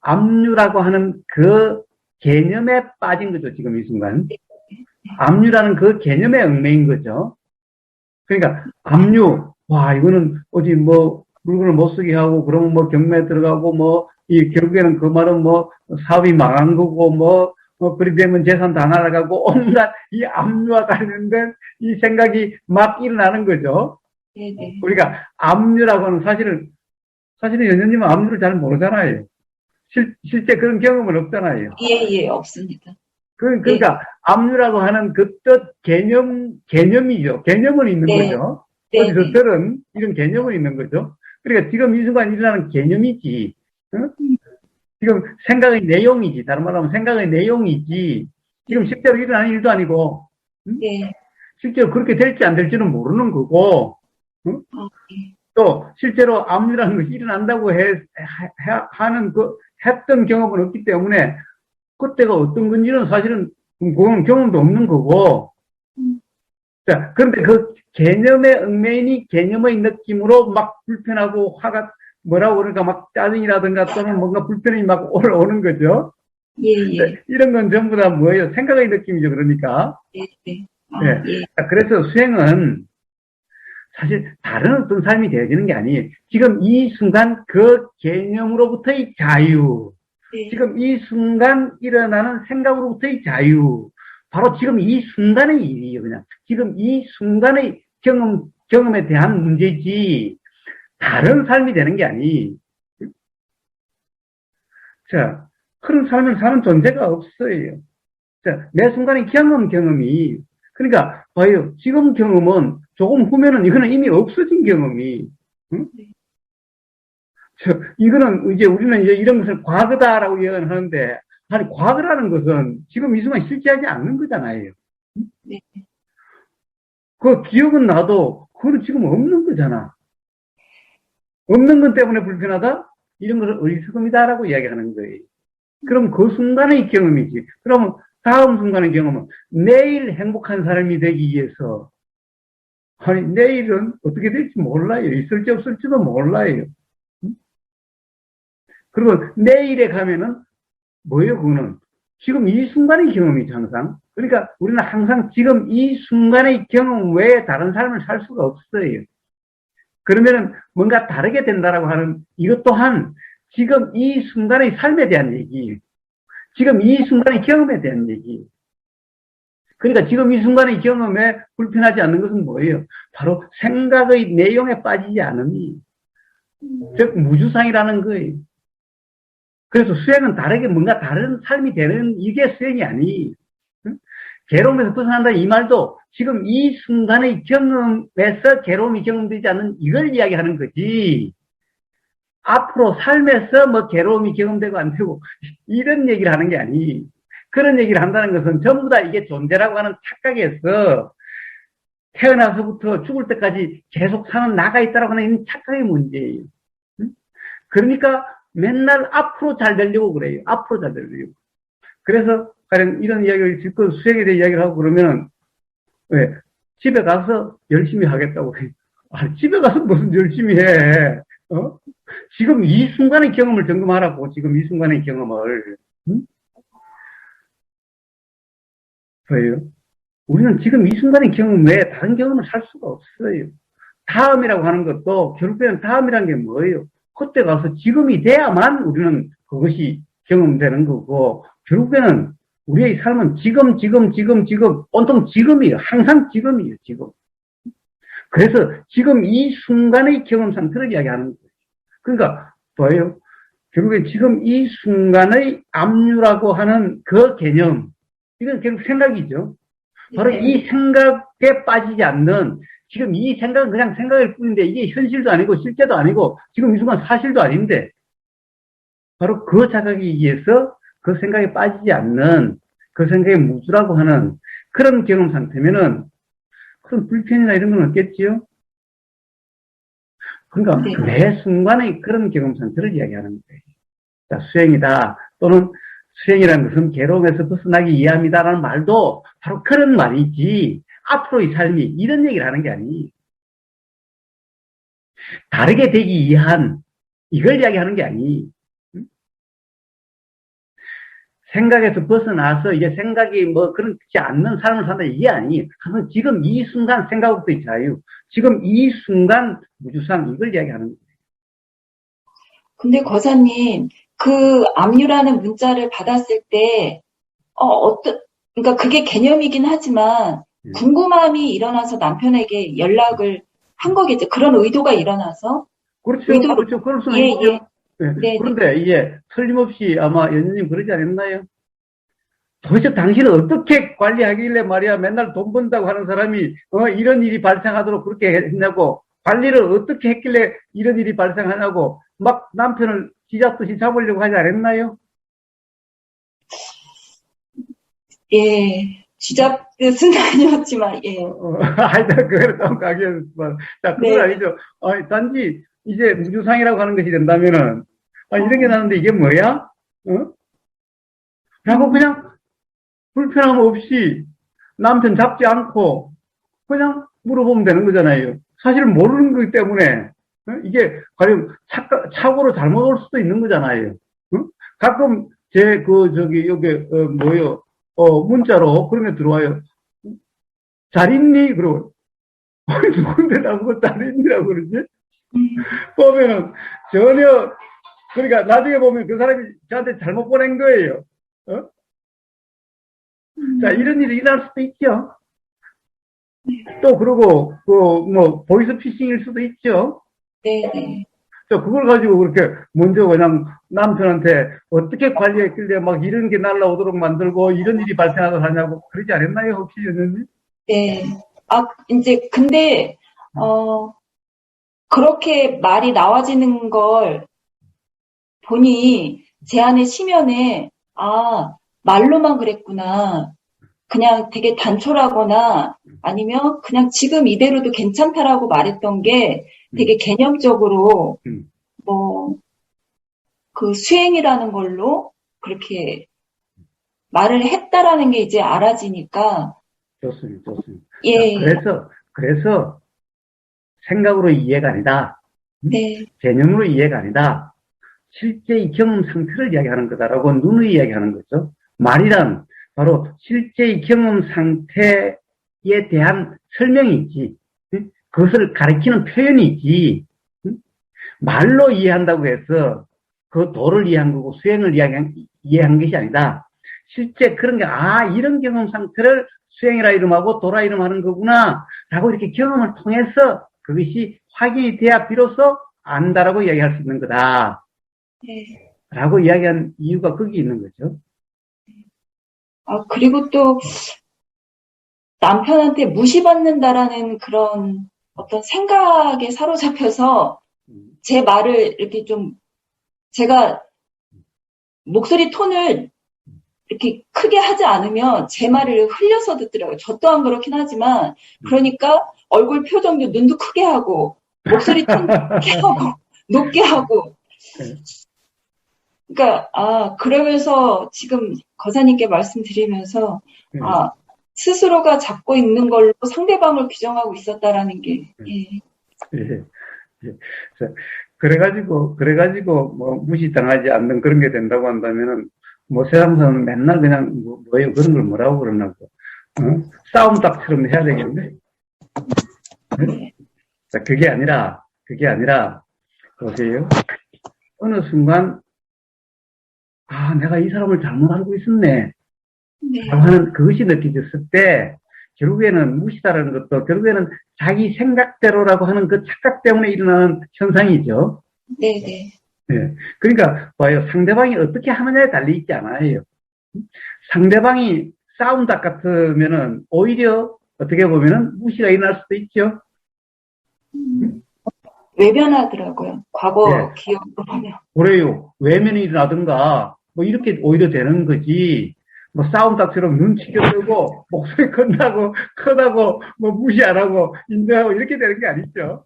압류라고 하는 그 개념에 빠진 거죠, 지금 이 순간. 압류라는 그 개념에 얽매인 거죠. 그러니까, 압류, 이거는 어디 물건을 못 쓰게 하고, 그러면 경매에 들어가고, 결국에는 그 말은 사업이 망한 거고, 그리 되면 재산 다 날아가고, 온갖 이 압류와 관련된 이 생각이 막 일어나는 거죠. 네네. 우리가 압류라고 하는 사실은 연연님은 압류를 잘 모르잖아요. 실제 그런 경험은 없잖아요. 예, 없습니다. 그러니까 압류라고 하는 그 뜻 개념이죠. 개념은 있는 거죠. 어디서 들은 이런 개념은 있는 거죠. 그러니까 지금 이 순간 일어나는 개념이지. 응? 지금 생각의 내용이지. 다른 말로 하면 생각의 내용이지. 지금 실제로 일어나는 일도 아니고. 응? 실제로 그렇게 될지 안 될지는 모르는 거고. 응? 또 실제로 압류라는 것이 일어난다고 하는 했던 경험은 없기 때문에 그때가 어떤 건지는 사실은 그건 경험도 없는 거고. 자, 그런데 그 개념의 얽매이니 개념의 느낌으로 막 불편하고 화가 뭐라고 그러니까 막 짜증이라든가 또는 뭔가 불편이 막 올라오는 거죠. 예. 이런 건 전부 다 뭐예요? 생각의 느낌이죠. 그러니까. 예. 자, 그래서 수행은 사실 다른 어떤 삶이 되어지는 게 아니에요. 지금 이 순간 그 개념으로부터의 자유, 지금 이 순간 일어나는 생각으로부터의 자유, 바로 지금 이 순간의 일이에요. 그냥 지금 이 순간의 경험에 대한 문제지 다른 삶이 되는 게 아니에요. 자, 그런 삶을 사는 존재가 없어요. 자, 매 순간의 경험이 그러니까 봐요. 지금 경험은 조금 후면은 이거는 이미 없어진 경험이. 응? 이거는 이제 우리는 이제 이런 것을 과거다라고 얘기를 하는데 아니 과거라는 것은 지금 이 순간 실제하지 않는 거잖아요. 네. 그 기억은 나도 그건 지금 없는 거잖아. 없는 것 때문에 불편하다? 이런 것을 어리석음이다라고 이야기하는 거예요. 그럼 그 순간의 경험이지. 그러면 다음 순간의 경험은 내일 행복한 사람이 되기 위해서 아니 내일은 어떻게 될지 몰라요. 있을지 없을지도 몰라요. 그리고 내일에 가면은 뭐예요? 그거는 지금 이 순간의 경험이죠. 항상. 그러니까 우리는 항상 지금 이 순간의 경험 외에 다른 삶을 살 수가 없어요. 그러면은 뭔가 다르게 된다라고 하는 이것 또한 지금 이 순간의 삶에 대한 얘기, 지금 이 순간의 경험에 대한 얘기. 그러니까 지금 이 순간의 경험에 불편하지 않는 것은 뭐예요? 바로 생각의 내용에 빠지지 않음이, 즉 무주상이라는 거예요. 그래서 수행은 다르게 뭔가 다른 삶이 되는 이게 수행이 아니. 응? 괴로움에서 벗어난다 이 말도 지금 이 순간의 경험에서 괴로움이 경험되지 않는 이걸 이야기하는 거지. 앞으로 삶에서 뭐 괴로움이 경험되고 안 되고 이런 얘기를 하는 게 아니. 그런 얘기를 한다는 것은 전부 다 이게 존재라고 하는 착각에서 태어나서부터 죽을 때까지 계속 사는 나가 있다라고 하는 착각의 문제예요. 응? 그러니까 맨날 앞으로 잘 되려고 그래요. 앞으로 잘 되려고. 그래서 가령 이런 이야기를 듣고 수행에 대해 이야기를 하고 그러면 왜 집에 가서 열심히 하겠다고 해요. 아, 집에 가서 무슨 열심히 해? 어? 지금 이 순간의 경험을 점검하라고. 지금 이 순간의 경험을. 응? 왜요? 우리는 지금 이 순간의 경험 외에 다른 경험을 살 수가 없어요. 다음이라고 하는 것도 결국에는 다음이라는 게 뭐예요? 그때 가서 지금이 돼야만 우리는 그것이 경험되는 거고 결국에는 우리의 삶은 지금 온통 지금이에요. 항상 지금이에요. 지금. 그래서 지금 이 순간의 경험 상태를 이야기하는 거예요. 그러니까 뭐예요? 결국에 지금 이 순간의 압류라고 하는 그 개념 이건 결국 생각이죠. 바로 이 생각에 빠지지 않는 지금 이 생각은 그냥 생각일 뿐인데 이게 현실도 아니고 실제도 아니고 지금 이 순간 사실도 아닌데 바로 그 자각에 의해서 그 생각에 빠지지 않는 그 생각에 무주라고 하는 그런 경험 상태면은 그런 불편이나 이런 건 없겠지요? 그러니까 매 순간의 그런 경험 상태를 이야기하는 거예요. 자, 수행이다 또는 수행이라는 것은 괴로움에서 벗어나기 이해합니다라는 말도 바로 그런 말이지 앞으로의 삶이 이런 얘기를 하는 게 아니에요. 다르게 되기 위한 이걸 이야기하는 게 아니에요. 생각에서 벗어나서 이게 생각이 뭐 그렇지 않는 삶을 산다 이게 아니에요. 그래서 지금 이 순간 생각부터의 자유, 지금 이 순간 무주상 이걸 이야기하는 거예요. 근데 거사님, 그 압류라는 문자를 받았을 때, 그러니까 그게 개념이긴 하지만, 궁금함이 일어나서 남편에게 연락을 한 거겠죠. 그런 의도가 일어나서. 그렇죠. 그렇죠. 그럴 수는 있죠. 네. 그런데 이게 틀림없이 아마 연주님 그러지 않았나요? 도대체 당신은 어떻게 관리하길래 말이야 맨날 돈 번다고 하는 사람이 이런 일이 발생하도록 그렇게 했냐고 관리를 어떻게 했길래 이런 일이 발생하냐고 막 남편을 쥐잡듯이 잡으려고 하지 않았나요? 예, 쥐잡듯은 아니었지만 예. 하여튼 그걸 좀 가게였지만 자 그건 아니죠. 단지 이제 무주상이라고 하는 것이 된다면은 이런 게 나는데 이게 뭐야? 라고 그냥 불편함 없이 남편 잡지 않고 그냥 물어보면 되는 거잖아요. 사실 모르는 거기 때문에 이게 과연 착오로 잘못 올 수도 있는 거잖아요. 가끔 여기 문자로 그런 게 들어와요. 잘 있니? 그러고 누군데 나보고 잘 있니라고 그러지? 보면은 전혀 그러니까 나중에 보면 그 사람이 저한테 잘못 보낸 거예요. 자, 이런 일이 일어날 수도 있죠. 또, 그러고, 보이스 피싱일 수도 있죠. 네. 자, 그걸 가지고 그렇게 먼저 그냥 남편한테 어떻게 관리했길래 막 이런 게 날라오도록 만들고 이런 일이 발생하도록 하냐고 그러지 않았나요, 혹시, 연연님? 네. 근데, 그렇게 말이 나와지는 걸 보니 제 안의 심연에, 말로만 그랬구나. 그냥 되게 단촐하거나 아니면 그냥 지금 이대로도 괜찮다라고 말했던 게 되게 개념적으로 그 수행이라는 걸로 그렇게 말을 했다라는 게 이제 알아지니까. 좋습니다. 예. 자, 그래서 생각으로 이해가 아니다. 네. 개념으로 이해가 아니다. 실제의 경험 상태를 이야기하는 거다라고 눈으로 이야기하는 거죠. 말이란 바로 실제의 경험 상태에 대한 설명이지, 그것을 가리키는 표현이지, 말로 이해한다고 해서 그 도를 이해한 거고 수행을 이해한 것이 아니다. 실제 그런 게, 이런 경험 상태를 수행이라 이름하고 도라 이름하는 거구나, 라고 이렇게 경험을 통해서 그것이 확인이 돼야 비로소 안다라고 이야기할 수 있는 거다. 네. 라고 이야기한 이유가 거기 있는 거죠. 그리고 또 남편한테 무시받는다라는 그런 어떤 생각에 사로잡혀서 제 말을 이렇게 좀 제가 목소리 톤을 이렇게 크게 하지 않으면 제 말을 흘려서 듣더라고요. 저 또한 그렇긴 하지만 그러니까 얼굴 표정도 눈도 크게 하고 목소리 톤도 크게 하고 높게 하고 그러니까 그러면서 지금 거사님께 말씀드리면서 스스로가 잡고 있는 걸로 상대방을 규정하고 있었다라는 게 예. 그래가지고 뭐 무시당하지 않는 그런 게 된다고 한다면은 뭐 세상에서는 맨날 그냥 뭐예요 그런 걸 뭐라고 그러나고 싸움닭처럼 해야 되겠네. 자, 그게 아니라 보세요. 어느 순간 내가 이 사람을 잘못 알고 있었네. 라고 하는 그것이 느껴졌을 때 결국에는 무시다라는 것도 결국에는 자기 생각대로라고 하는 그 착각 때문에 일어나는 현상이죠. 네네. 네. 그러니까 봐요. 상대방이 어떻게 하느냐에 달리 있지 않아요. 상대방이 싸움닭 같으면은 오히려 어떻게 보면은 무시가 일어날 수도 있죠. 외면하더라고요. 과거 네. 기억으로 보면. 그래요. 외면이 일어나든가 뭐 이렇게 오히려 되는 거지. 뭐 싸움닭처럼 눈치겨 뜨고 목소리 크다고 뭐 무시 안 하고 인정하고 이렇게 되는 게 아니죠.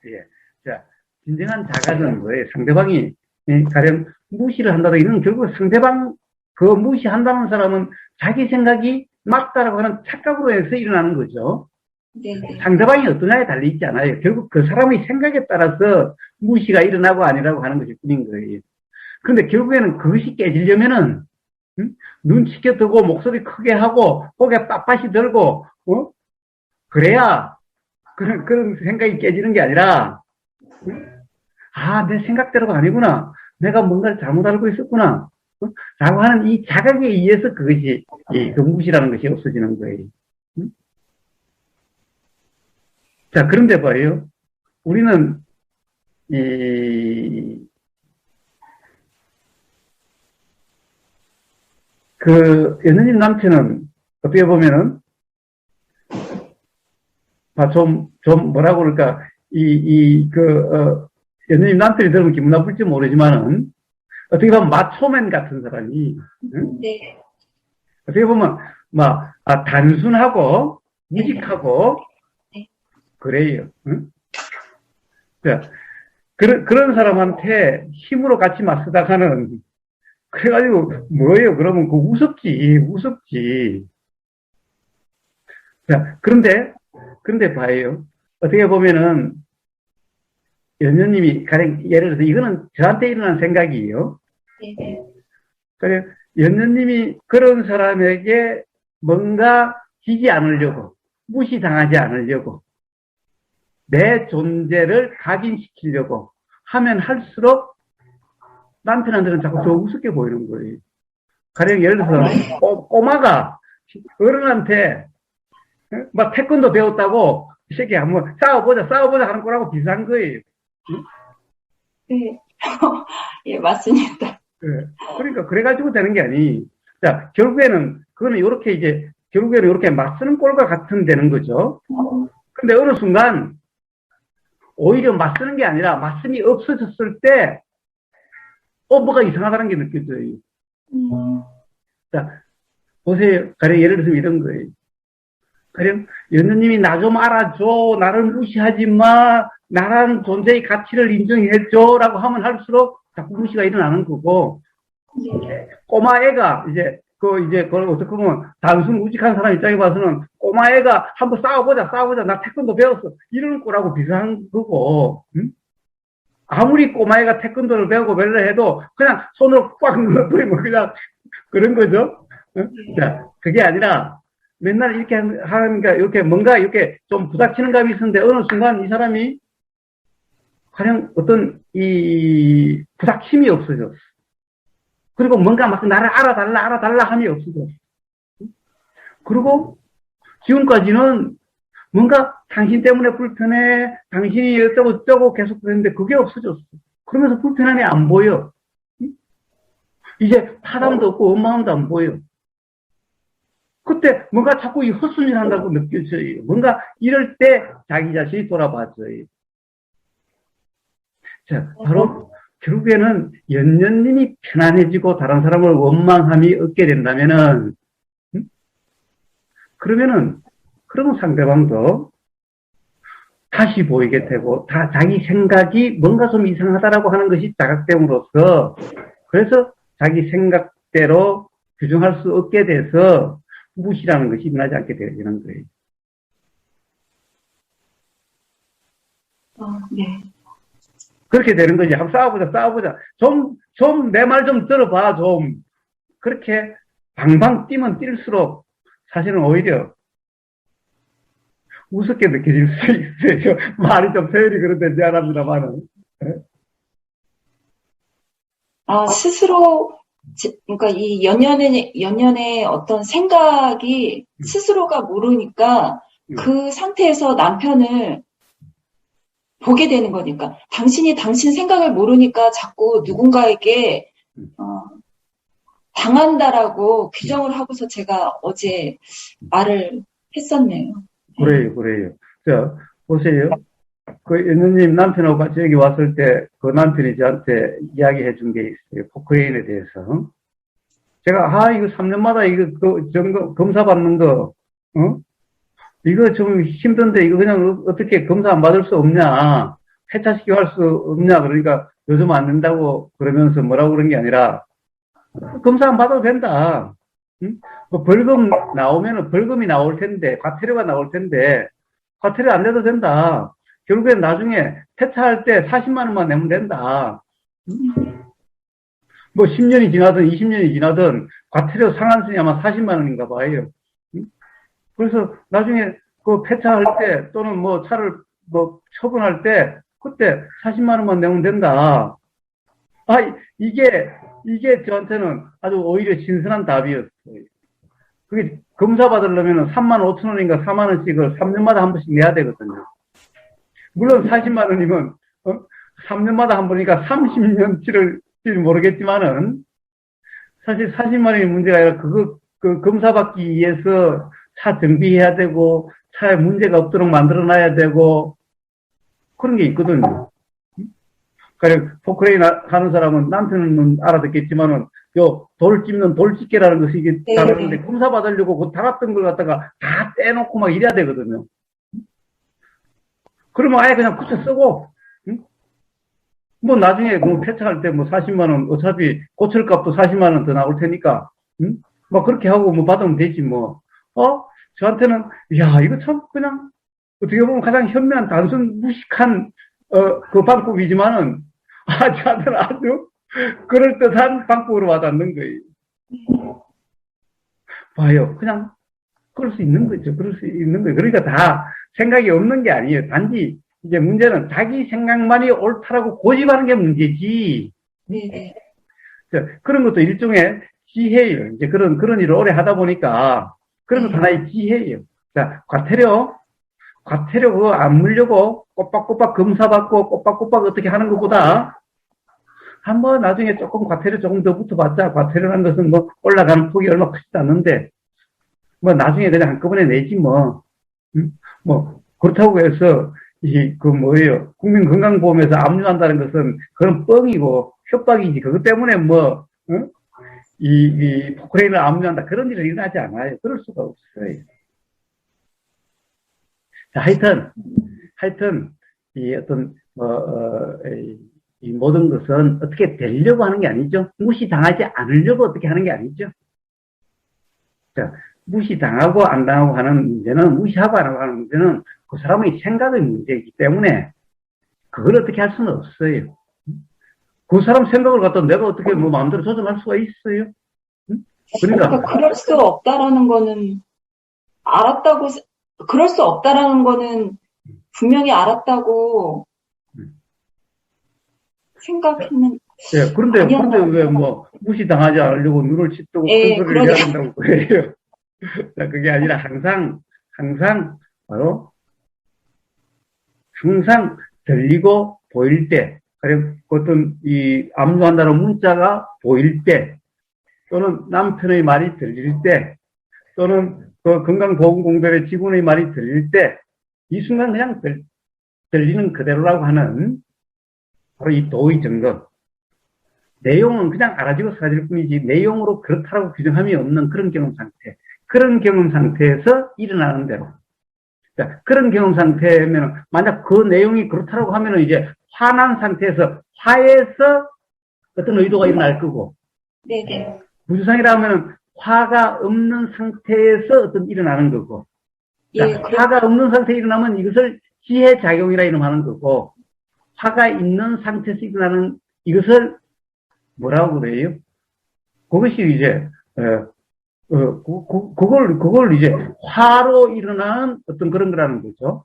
예. 자, 진정한 자각은 뭐예요? 상대방이 가령 무시를 한다고 이는 결국 상대방 그 무시한다는 사람은 자기 생각이 맞다라고 하는 착각으로 해서 일어나는 거죠. 네네. 상대방이 어떠냐에 달리 있지 않아요. 결국 그 사람의 생각에 따라서 무시가 일어나고 아니라고 하는 것일 뿐인 거예요. 그런데 결국에는 그것이 깨지려면은 눈치켜 뜨고 목소리 크게 하고 고개 빳빳이 들고 그래야 그런 생각이 깨지는 게 아니라 내 생각대로가 아니구나. 내가 뭔가를 잘못 알고 있었구나. 라고 하는 이 자각에 의해서 그것이 그 무시라는 것이 없어지는 거예요. 자, 그런데 봐요. 우리는 연느님 남편은 어떻게 보면은 좀 뭐라고 그럴까 연느님 남편이 들으면 기분 나쁠지 모르지만은 어떻게 보면 마초맨 같은 사람이 네. 어떻게 보면 단순하고 무직하고 네. 그래요. 자, 그런 사람한테 힘으로 같이 맞서다가는 그래가지고 뭐예요? 그러면 그 우습지. 자, 그런데 봐요. 어떻게 보면은 연녀님이 가령 예를 들어서 이거는 저한테 일어난 생각이에요. 네네. 그래 연녀님이 그런 사람에게 뭔가 지지 않으려고 무시당하지 않으려고 내 존재를 각인시키려고 하면 할수록 남편한테는 자꾸 더 우습게 보이는 거예요. 가령 예를 들어서 꼬마가 어른한테 막 태권도 배웠다고 이 새끼 한번 싸워보자 하는 거라고 비슷한 거예요. 네. 예, 맞습니다. 네. 그러니까 그래가지고 되는 게 아니. 자, 결국에는 이렇게 맞서는 꼴과 같은 되는 거죠. 근데 어느 순간 오히려 맞서는 게 아니라 맞음이 없어졌을 때 뭐가 이상하다는 게 느껴져요. 자, 보세요. 가령 예를 들면 이런 거예요. 가령 연느님이 나 좀 알아줘. 나를 무시하지 마. 나라는 존재의 가치를 인정해줘. 라고 하면 할수록 자꾸 무시가 일어나는 거고, 꼬마애가 그걸 어떻게 보면 단순 무직한 사람 입장에 봐서는 꼬마애가 한번 싸워보자. 나 태권도 배웠어. 이러는 거라고 비슷한 거고, 아무리 꼬마애가 태권도를 배우고 멜를 해도 그냥 손으로 꽉 눌러버리면 그냥 그런 거죠. 자, 그게 아니라 맨날 이렇게 하니까 이렇게 뭔가 이렇게 좀 부닥치는 감이 있었는데 어느 순간 이 사람이 가령 어떤 이 부닥침이 없어졌어. 그리고 뭔가 막 나를 알아달라 함이 없어졌어. 그리고 지금까지는 뭔가 당신 때문에 불편해, 당신이 어쩌고 계속 그랬는데 그게 없어졌어. 그러면서 불편함이 안 보여. 이제 파담도 없고 원망도 안 보여. 그때 뭔가 자꾸 이 헛순일 한다고 느껴져요. 뭔가 이럴 때 자기 자신이 돌아봐줘요. 자, 바로 결국에는 연년님이 편안해지고 다른 사람을 원망함이 없게 된다면은, 그러면 상대방도 다시 보이게 되고, 자기 생각이 뭔가 좀 이상하다라고 하는 것이 자각됨으로써, 그래서 자기 생각대로 규정할 수 없게 돼서 무시라는 것이 일어나지 않게 되는 거예요. 네. 그렇게 되는 거지. 한번 싸워보자. 좀 내 말 좀 들어봐, 좀. 그렇게 방방 뛰면 뛸수록 사실은 오히려 우습게 느껴질 수 있어요. 말이 좀 표현이 그런데 미안합니다만은. 스스로, 그러니까 이 연년의 어떤 생각이 스스로가 모르니까 그 상태에서 남편을 보게 되는 거니까. 당신이 당신 생각을 모르니까 자꾸 누군가에게, 당한다라고 규정을 하고서 제가 어제 말을 했었네요. 그래요. 자, 보세요. 그 연느님 남편하고 같이 여기 왔을 때 그 남편이 저한테 이야기해 준 게 있어요. 포크레인에 대해서. 제가, 이거 3년마다 이거 검사 받는 거, 이거 좀 힘든데 이거 그냥 어떻게 검사 안 받을 수 없냐. 폐차시키고 할 수 없냐. 그러니까 요즘 안 된다고 그러면서 뭐라고 그런 게 아니라 검사 안 받아도 된다. 응? 뭐 벌금 나오면은 벌금이 나올 텐데, 과태료가 나올 텐데, 과태료 안 내도 된다. 결국엔 나중에 폐차할 때 40만 원만 내면 된다. 뭐 10년이 지나든 20년이 지나든 과태료 상한선이 아마 40만 원인가 봐요. 그래서 나중에 그 폐차할 때 또는 뭐 차를 뭐 처분할 때 그때 40만 원만 내면 된다. 이게 저한테는 아주 오히려 신선한 답이었어요. 그게 검사 받으려면 3만 5천 원인가 4만 원씩을 3년마다 한 번씩 내야 되거든요. 물론 40만 원이면 3년마다 한 번이니까 30년 치를지 모르겠지만은 사실 40만 원이 문제가 아니라 그 검사 받기 위해서 차 정비해야 되고 차에 문제가 없도록 만들어놔야 되고 그런 게 있거든요. 그러니까 포크레인 하는 사람은 남편은 알아듣겠지만은 돌 찝는 돌집게라는 것이 이게 다른데 검사 받으려고 그 달았던 걸 갖다가 다 떼놓고 막 이래야 되거든요. 그러면 아예 그냥 굳혀 쓰고, 뭐 나중에 그 폐차할 때 뭐 40만 원 어차피 고철 값도 40만 원 더 나올 테니까, 뭐 그렇게 하고 뭐 받으면 되지 뭐. 저한테는 이거 참 그냥 어떻게 보면 가장 현명한 단순 무식한 그 방법이지만은 저한테는 아주 그럴듯한 방법으로 와닿는 거예요. 봐요. 그냥 그럴 수 있는 거죠. 그러니까 다 생각이 없는 게 아니에요. 단지 이제 문제는 자기 생각만이 옳다라고 고집하는 게 문제지. 네. 그런 것도 일종의 지혜예요. 이제 그런 일을 오래 하다 보니까 그런 것도 하나의 지혜예요. 자, 과태료 그거 안 물려고 꼬박꼬박 검사받고 꼬박꼬박 어떻게 하는 것보다 한번 나중에 조금 과태료 조금 더 붙어봤자 과태료라는 것은 뭐 올라가는 폭이 얼마 크지도 않는데 뭐 나중에 그냥 한꺼번에 내지 뭐. 뭐 그렇다고 해서 뭐예요? 국민건강보험에서 압류한다는 것은 그런 뻥이고 협박이지. 그것 때문에 뭐 이 포크레인을 압류한다 그런 일은 일어나지 않아요. 그럴 수가 없어요. 자, 하여튼 이 어떤 이 모든 것은 어떻게 되려고 하는 게 아니죠. 무시당하지 않으려고 어떻게 하는 게 아니죠. 자, 무시당하고 안 당하고 하는 문제는, 무시하고 안 하는 문제는 그 사람의 생각의 문제이기 때문에 그걸 어떻게 할 수는 없어요. 그 사람 생각을 갖다 내가 어떻게 뭐 마음대로 조정할 수가 있어요? 그러니까 그럴 수 없다라는 거는 그럴 수 없다라는 거는 분명히 알았다고 생각했는. 네, 그런데 왜 뭐 무시당하지 않으려고 눈을 찢고 큰 소리를 해야 된다고 그래요. 그게 아니라 항상 들리고 보일 때, 어떤 압류한다는 문자가 보일 때, 또는 남편의 말이 들릴 때, 또는 그 건강보건공단의 직원의 말이 들릴 때, 이 순간 그냥 들리는 그대로라고 하는 바로 이 도의 증거. 내용은 그냥 알아지고 사라질 뿐이지 내용으로 그렇다라고 규정함이 없는 그런 경험 상태. 그런 경험 상태에서 일어나는 대로. 자, 그런 경험 상태면 만약 그 내용이 그렇다라고 하면은 이제 화난 상태에서 화에서 어떤 의도가 일어날 거고. 네네. 무주상이라면은 화가 없는 상태에서 어떤 일어나는 거고. 자, 예, 화가 없는 상태에 일어나면 이것을 지혜작용이라 이름하는 거고, 화가 있는 상태에서 일어나는 이것을 뭐라고 그래요? 그것이 이제, 그걸 이제 화로 일어나는 어떤 그런 거라는 거죠.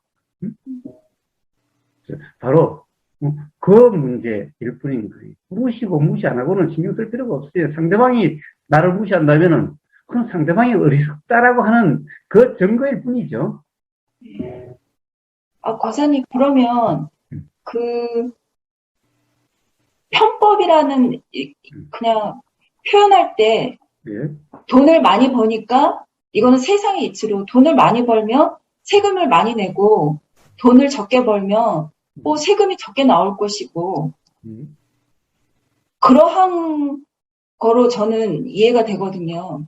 바로, 그 문제일 뿐인 거예요. 무시고 무시 안 하고는 신경 쓸 필요가 없어요. 상대방이 나를 무시한다면은, 그건 상대방이 어리석다라고 하는 그 증거일 뿐이죠. 과사님, 그러면, 그, 편법이라는, 그냥, 표현할 때, 예. 돈을 많이 버니까, 이거는 세상의 이치로, 돈을 많이 벌면 세금을 많이 내고, 돈을 적게 벌면, 세금이 적게 나올 것이고, 그러한 거로 저는 이해가 되거든요.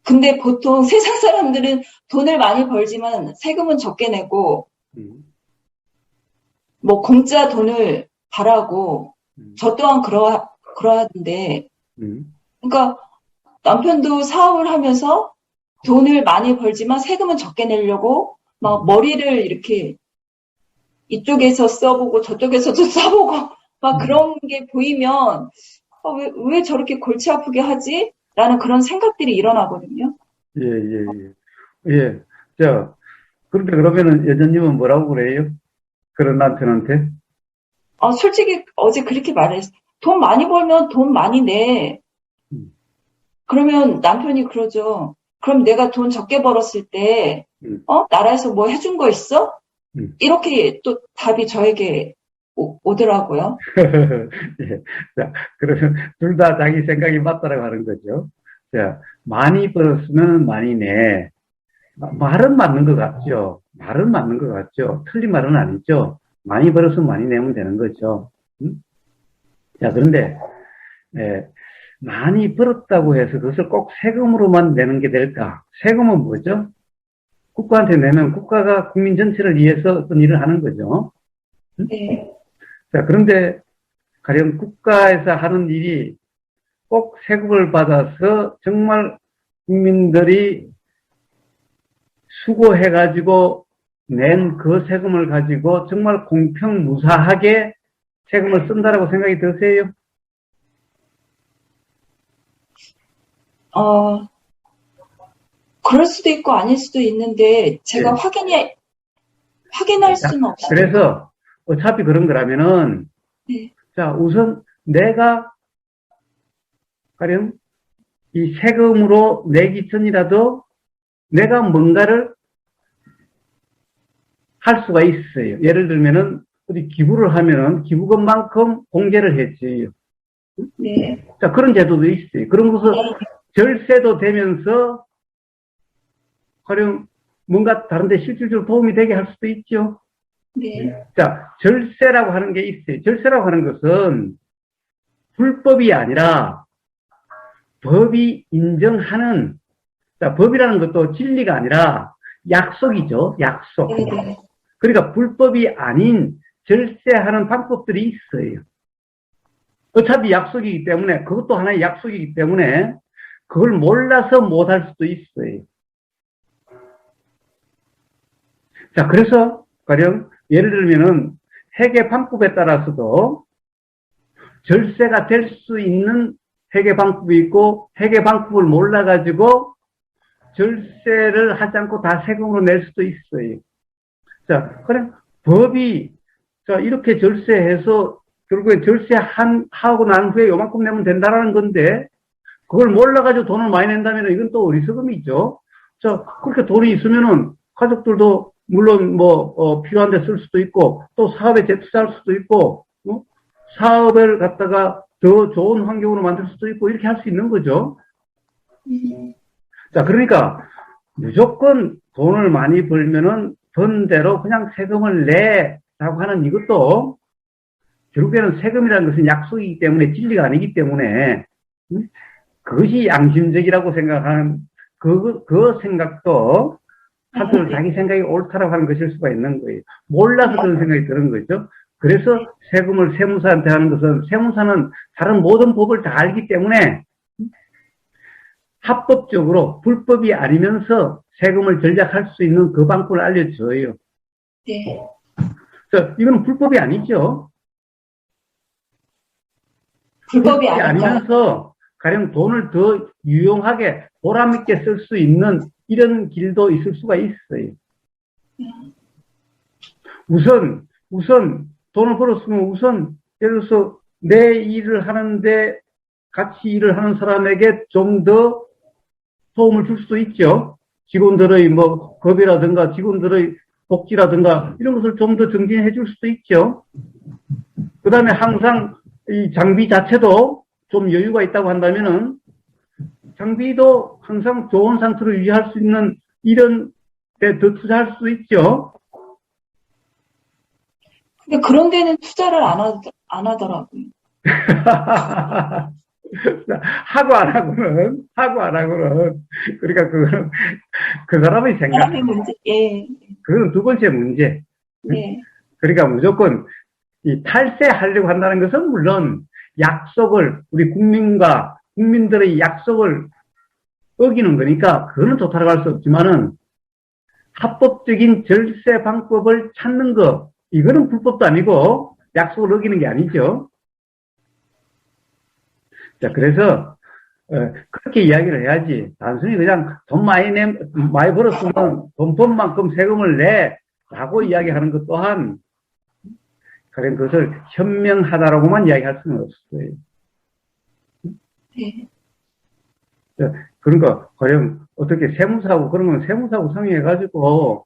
근데 보통 세상 사람들은 돈을 많이 벌지만 세금은 적게 내고, 뭐 공짜 돈을 바라고, 저 또한 그러하던데, 그러니까 남편도 사업을 하면서 돈을 많이 벌지만 세금은 적게 내려고 막 머리를 이렇게 이쪽에서 써보고 저쪽에서도 써보고 막 그런 게 보이면 왜 저렇게 골치 아프게 하지? 라는 그런 생각들이 일어나거든요. 예, 예, 예. 예. 자, 그런데 그러면은 여전님은 뭐라고 그래요? 그런 남편한테? 솔직히 어제 그렇게 말했어요. 돈 많이 벌면 돈 많이 내. 그러면 남편이 그러죠. 그럼 내가 돈 적게 벌었을 때, 나라에서 뭐 해준 거 있어? 이렇게 또 답이 저에게 오더라고요. 예. 자, 그러면 둘 다 자기 생각이 맞다라고 하는 거죠. 자, 많이 벌었으면 많이 내. 말은 맞는 것 같죠. 말은 맞는 것 같죠. 틀린 말은 아니죠. 많이 벌었으면 많이 내면 되는 거죠. 자, 그런데, 많이 벌었다고 해서 그것을 꼭 세금으로만 내는 게 될까? 세금은 뭐죠? 국가한테 내면 국가가 국민 전체를 위해서 어떤 일을 하는 거죠. 네. 자, 그런데 가령 국가에서 하는 일이 꼭 세금을 받아서 정말 국민들이 수고해가지고 낸 그 세금을 가지고 정말 공평무사하게 세금을 쓴다라고 생각이 드세요? 그럴 수도 있고 아닐 수도 있는데 제가 네. 확인할 수는 없어요. 그래서 어차피 그런 거라면은 네. 자, 우선 내가 가령 이 세금으로 내기 전이라도 내가 뭔가를 할 수가 있어요. 예를 들면은 어디 기부를 하면은 기부금만큼 공제를 했지. 네. 자, 그런 제도도 있어요. 그런 것을 절세도 되면서 가령 뭔가 다른데 실질적으로 도움이 되게 할 수도 있죠. 네. 자, 절세라고 하는 게 있어요. 절세라고 하는 것은 불법이 아니라 법이 인정하는, 자, 법이라는 것도 진리가 아니라 약속이죠. 약속. 네. 그러니까 불법이 아닌 절세하는 방법들이 있어요. 어차피 약속이기 때문에, 그것도 하나의 약속이기 때문에 그걸 몰라서 못할 수도 있어요. 자, 그래서 가령 예를 들면은 회계 방법에 따라서도 절세가 될 수 있는 회계 방법이 있고, 회계 방법을 몰라가지고 절세를 하지 않고 다 세금으로 낼 수도 있어요. 자, 그럼 법이, 자, 이렇게 절세해서 결국엔 절세하고 난 후에 요만큼 내면 된다라는 건데, 그걸 몰라가지고 돈을 많이 낸다면 이건 또 어리석음이죠. 자, 그렇게 돈이 있으면은 가족들도 물론 필요한 데 쓸 수도 있고, 또 사업에 재투자할 수도 있고, 사업을 갖다가 더 좋은 환경으로 만들 수도 있고, 이렇게 할 수 있는 거죠. 자, 그러니까 무조건 돈을 많이 벌면은 번 대로 그냥 세금을 내라고 하는 이것도 결국에는 세금이라는 것은 약속이기 때문에 진리가 아니기 때문에 그것이 양심적이라고 생각하는 그 생각도 사실 자기 생각이 옳다라고 하는 것일 수가 있는 거예요. 몰라서 그런 생각이 드는 거죠. 그래서 세금을 세무사한테 하는 것은 세무사는 다른 모든 법을 다 알기 때문에 합법적으로 불법이 아니면서 세금을 절약할 수 있는 그 방법을 알려줘요. 네. 자, 이건 불법이 아니죠. 불법이 아니면서 가령 돈을 더 유용하게 보람있게 쓸 수 있는 이런 길도 있을 수가 있어요. 우선 돈을 벌었으면 우선 예를 들어서 내 일을 하는데 같이 일을 하는 사람에게 좀 더 도움을 줄 수도 있죠. 직원들의 뭐 급이라든가 직원들의 복지라든가 이런 것을 좀 더 증진해 줄 수도 있죠. 그 다음에 항상 이 장비 자체도 좀 여유가 있다고 한다면은 장비도 항상 좋은 상태로 유지할 수 있는 이런 데 더 투자할 수도 있죠. 근데 그런 데는 투자를 안 하더라고요. 하고 안 하고는 그러니까 그거는 그 사람의 생각. 사람의 문제. 예. 그거는 두 번째 문제. 예. 그러니까 무조건 이 탈세하려고 한다는 것은 물론 약속을 우리 국민들의 약속을 어기는 거니까 그거는 좋다고 할 수 없지만은 합법적인 절세 방법을 찾는 거 이거는 불법도 아니고 약속을 어기는 게 아니죠. 자, 그래서 그렇게 이야기를 해야지 단순히 그냥 돈 많이 벌었으면 돈 번 만큼 세금을 내라고 이야기하는 것 또한 가령 그것을 현명하다라고만 이야기할 수는 없어요. 네. 그러니까 가령 어떻게 세무사하고 그런 건 세무사하고 상의해가지고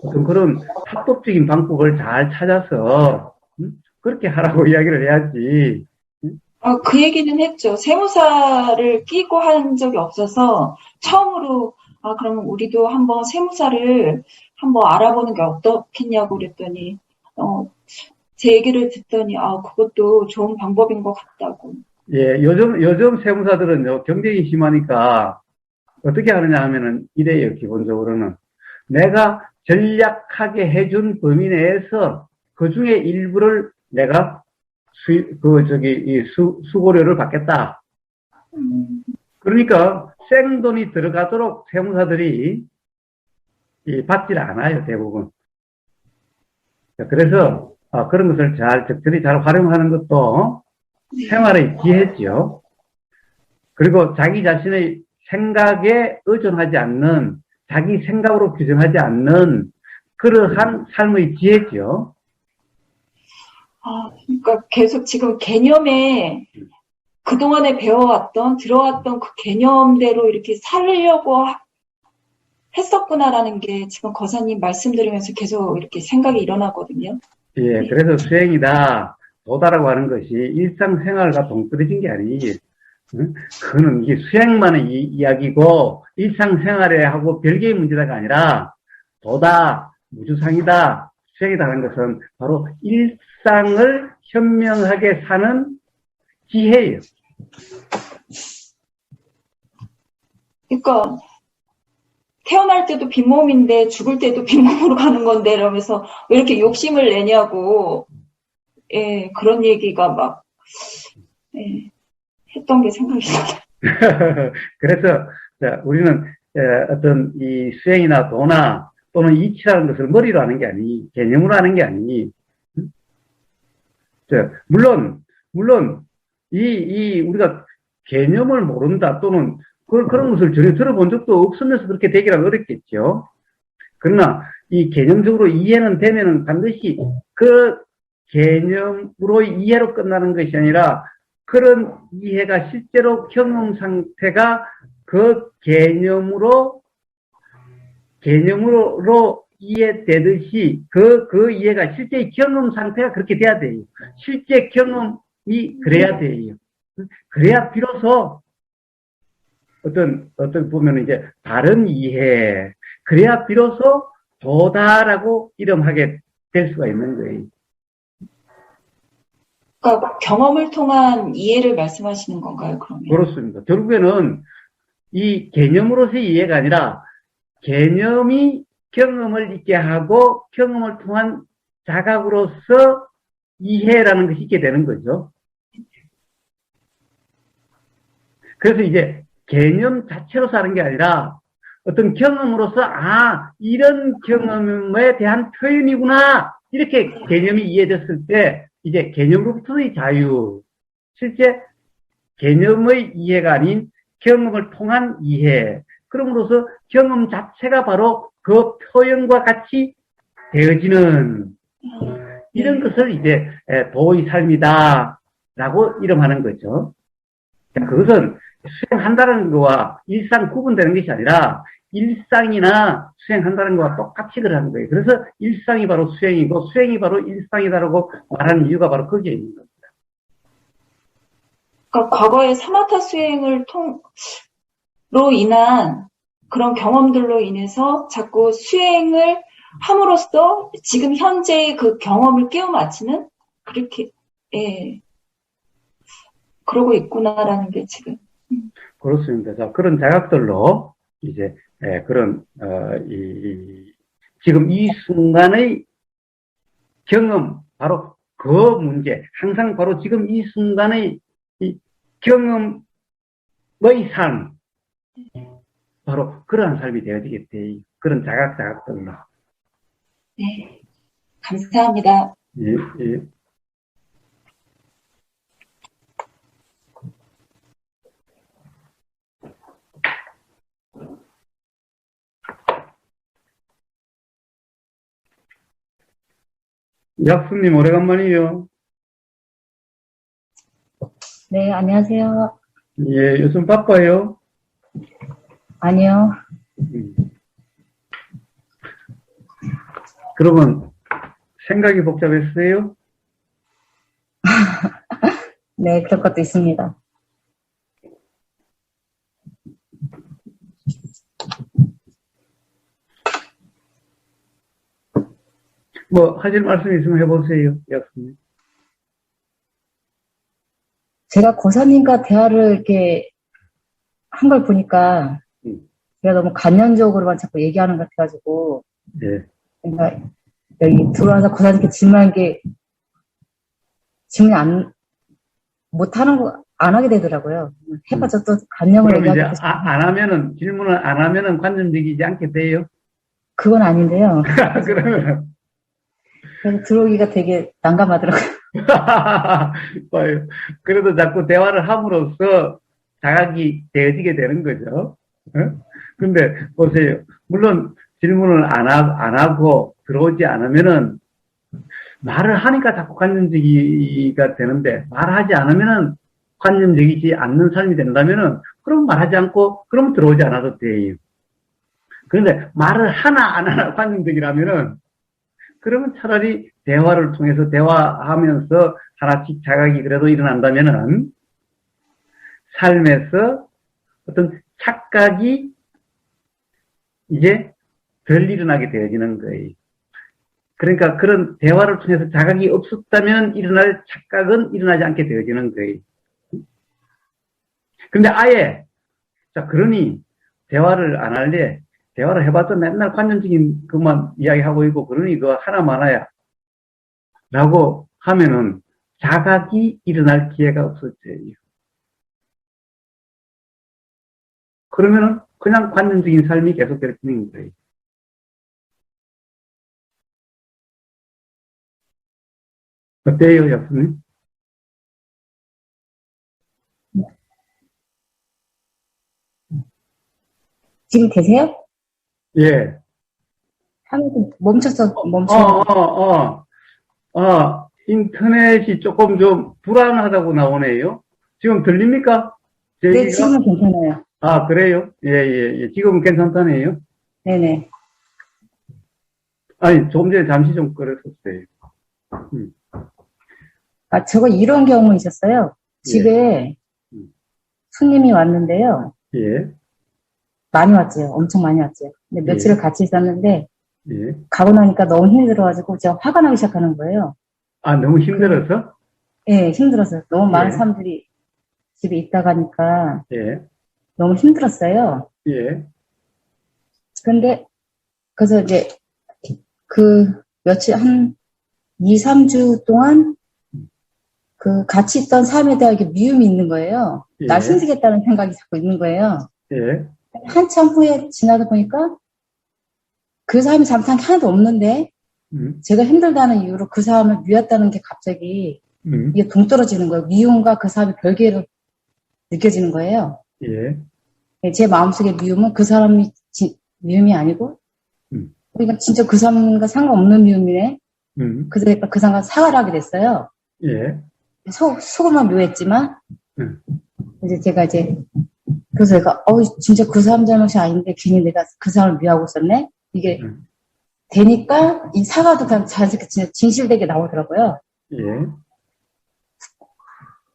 어떤 그런 합법적인 방법을 잘 찾아서 그렇게 하라고 이야기를 해야지. 그 얘기는 했죠. 세무사를 끼고 한 적이 없어서 처음으로 그러면 우리도 한번 세무사를 한번 알아보는 게 어떻겠냐고 그랬더니 제 얘기를 듣더니 그것도 좋은 방법인 것 같다고. 예, 요즘 세무사들은요 경쟁이 심하니까 어떻게 하느냐 하면은 이래요. 기본적으로는 내가 전략하게 해준 범위 내에서 그 중에 일부를 내가 수고료를 받겠다. 그러니까 생돈이 들어가도록 세무사들이 받질 않아요, 대부분. 그래서 그런 것을 적절히 잘 활용하는 것도 생활의 지혜죠. 그리고 자기 자신의 생각에 의존하지 않는, 자기 생각으로 규정하지 않는 그러한 삶의 지혜죠. 그러니까 계속 지금 개념에 그동안에 들어왔던 그 개념대로 이렇게 살려고 했었구나라는 게 지금 거사님 말씀 들으면서 계속 이렇게 생각이 일어나거든요. 예, 그래서 수행이다, 도다라고 하는 것이 일상생활과 동떨어진 게 아니에요. 그거는 이게 수행만의 이야기고 일상생활에 하고 별개의 문제다가 아니라 도다, 무주상이다, 수행이다 하는 것은 바로 일상을 현명하게 사는 지혜예요. 그러니까 태어날 때도 빈몸인데 죽을 때도 빈몸으로 가는 건데 이러면서 왜 이렇게 욕심을 내냐고 그런 얘기가 막 했던 게 생각이 나요. 그래서 우리는 어떤 이 수행이나 도나 또는 이치라는 것을 머리로 하는 게 아니, 개념으로 하는 게 아니. 물론 우리가 개념을 모른다 또는 그런 것을 전혀 들어본 적도 없으면서 그렇게 되기란 어렵겠죠. 그러나 이 개념적으로 이해는 되면은 반드시 그 개념으로 이해로 끝나는 것이 아니라 그런 이해가 실제로 경험 상태가 그 개념으로 이해되듯이 그 이해가 실제 경험 상태가 그렇게 돼야 돼요. 실제 경험이 그래야 돼요. 그래야 비로소 어떤 보면 이제 바른 이해. 그래야 비로소 도다라고 이름하게 될 수가 있는 거예요. 그러니까 경험을 통한 이해를 말씀하시는 건가요, 그러면? 그렇습니다. 결국에는 이 개념으로서의 이해가 아니라 개념이 경험을 있게 하고 경험을 통한 자각으로서 이해라는 것이 있게 되는 거죠. 그래서 이제 개념 자체로서 하는 게 아니라 어떤 경험으로서 이런 경험에 대한 표현이구나 이렇게 개념이 이해됐을 때 이제 개념으로부터의 자유, 실제 개념의 이해가 아닌 경험을 통한 이해, 그럼으로써 경험 자체가 바로 그 표현과 같이 되어지는 이런 것을 이제 도의 삶이다라고 이름하는 거죠. 자, 그것은 수행한다는 거와 일상 구분되는 것이 아니라 일상이나 수행한다는 거와 똑같이 그러는 거예요. 그래서 일상이 바로 수행이고 수행이 바로 일상이다라고 말하는 이유가 바로 거기에 있는 겁니다. 그러니까 과거의 사마타 수행을 로 인한 그런 경험들로 인해서 자꾸 수행을 함으로써 지금 현재의 그 경험을 깨우맞추는 그렇게 그러고 있구나라는 게 지금. 그렇습니다. 자, 그런 자각들로 이제 그런 지금 이 순간의 경험, 바로 그 문제, 항상 바로 지금 이 순간의 이 경험의 삶, 바로 그러한 삶이 되어지겠대. 그런 자각들로. 네, 감사합니다. 예, 예. 약수님, 오래간만이에요. 네, 안녕하세요. 예, 요즘 바빠요? 아니요. 그러면 생각이 복잡했어요? 네, 그럴 것도 있습니다. 뭐 하실 말씀 있으면 해보세요, 약수님. 제가 고사님과 대화를 이렇게 한 걸 보니까 제가 너무 관념적으로만 자꾸 얘기하는 것 같아가지고 예. 그러니까 여기 들어와서 고사님께 질문한 게 질문 안 하게 되더라고요. 해봐서 또 관념을 그럼 이제 얘기하고 안 하면은, 질문을 안 하면은 관념적이지 않게 돼요? 그건 아닌데요. 그러면 그래서 들어오기가 되게 난감하더라고요. 봐요. 그래도 자꾸 대화를 함으로써 자각이 되어지게 되는 거죠. 어? 근데 보세요. 물론 질문을 안 하고 들어오지 않으면은 말을 하니까 자꾸 관념적이가 되는데 말하지 않으면은 관념적이지 않는 삶이 된다면은 그럼 말하지 않고 그럼 들어오지 않아도 돼요. 그런데 말을 하나 안 하나 관념적이라면은 그러면 차라리 대화를 통해서 대화하면서 하나씩 자각이 그래도 일어난다면은 삶에서 어떤 착각이 이제 덜 일어나게 되어지는 거예요. 그러니까 그런 대화를 통해서 자각이 없었다면 일어날 착각은 일어나지 않게 되어지는 거예요. 근데 아예, 자, 그러니 대화를 안 할래? 대화를 해봐도 맨날 관념적인 것만 이야기하고 있고, 그러니 그거 하나 많아야. 라고 하면은 자각이 일어날 기회가 없어져요. 그러면은 그냥 관념적인 삶이 계속 되는 거예요. 어때요, 약수님? 지금 계세요? 예. 하면 멈춰. 인터넷이 조금 좀 불안하다고 나오네요. 지금 들립니까? 제 네, 얘기가? 지금은 괜찮아요. 아, 그래요? 예. 지금은 괜찮다네요. 네네. 아니, 조금 전에 잠시 좀 그랬었어요. 저거 이런 경우 있었어요. 집에 손님이 왔는데요. 예. 많이 왔죠. 엄청 많이 왔죠. 근데 며칠을 예. 같이 있었는데, 예. 가고 나니까 너무 힘들어가지고, 제가 화가 나기 시작하는 거예요. 아, 너무 힘들어서? 예, 힘들었어요. 너무 많은 예. 사람들이 집에 있다 가니까 예. 너무 힘들었어요. 예. 근데, 그래서 이제, 며칠, 한 2, 3주 동안, 같이 있던 사람에 대한 이렇게 미움이 있는 거예요. 예. 날 힘들겠다는 생각이 자꾸 있는 거예요. 예. 한참 후에 지나다 보니까, 그 사람이 잘못한 게 하나도 없는데, 제가 힘들다는 이유로 그 사람을 미웠다는 게 갑자기, 이게 동떨어지는 거예요. 미움과 그 사람이 별개로 느껴지는 거예요. 예. 제 마음속의 미움은 그 사람이 미움이 아니고, 그러니까 진짜 그 사람과 상관없는 미움이네. 그래서 그 사람과 사과를 하게 됐어요. 예. 속으로만 묘했지만, 그래서 제가, 진짜 그 사람 잘못이 아닌데, 괜히 내가 그 사람을 미워하고 있었네? 이게, 되니까, 이 사과도 그냥 자연스럽게 진짜 진실되게 나오더라고요. 예.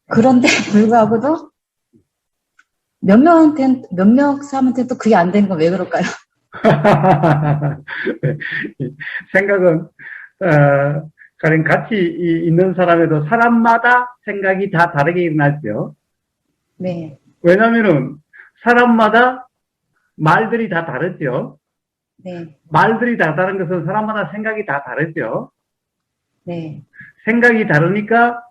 그런데 불구하고도, 몇 사람한테 또 그게 안 되는 건 왜 그럴까요? 생각은, 가령 같이 있는 사람에도 사람마다 생각이 다 다르게 일어나죠. 네. 왜냐면은, 사람마다 말들이 다 다르죠. 네. 말들이 다 다른 것은 사람마다 생각이 다 다르죠. 네. 생각이 다르니까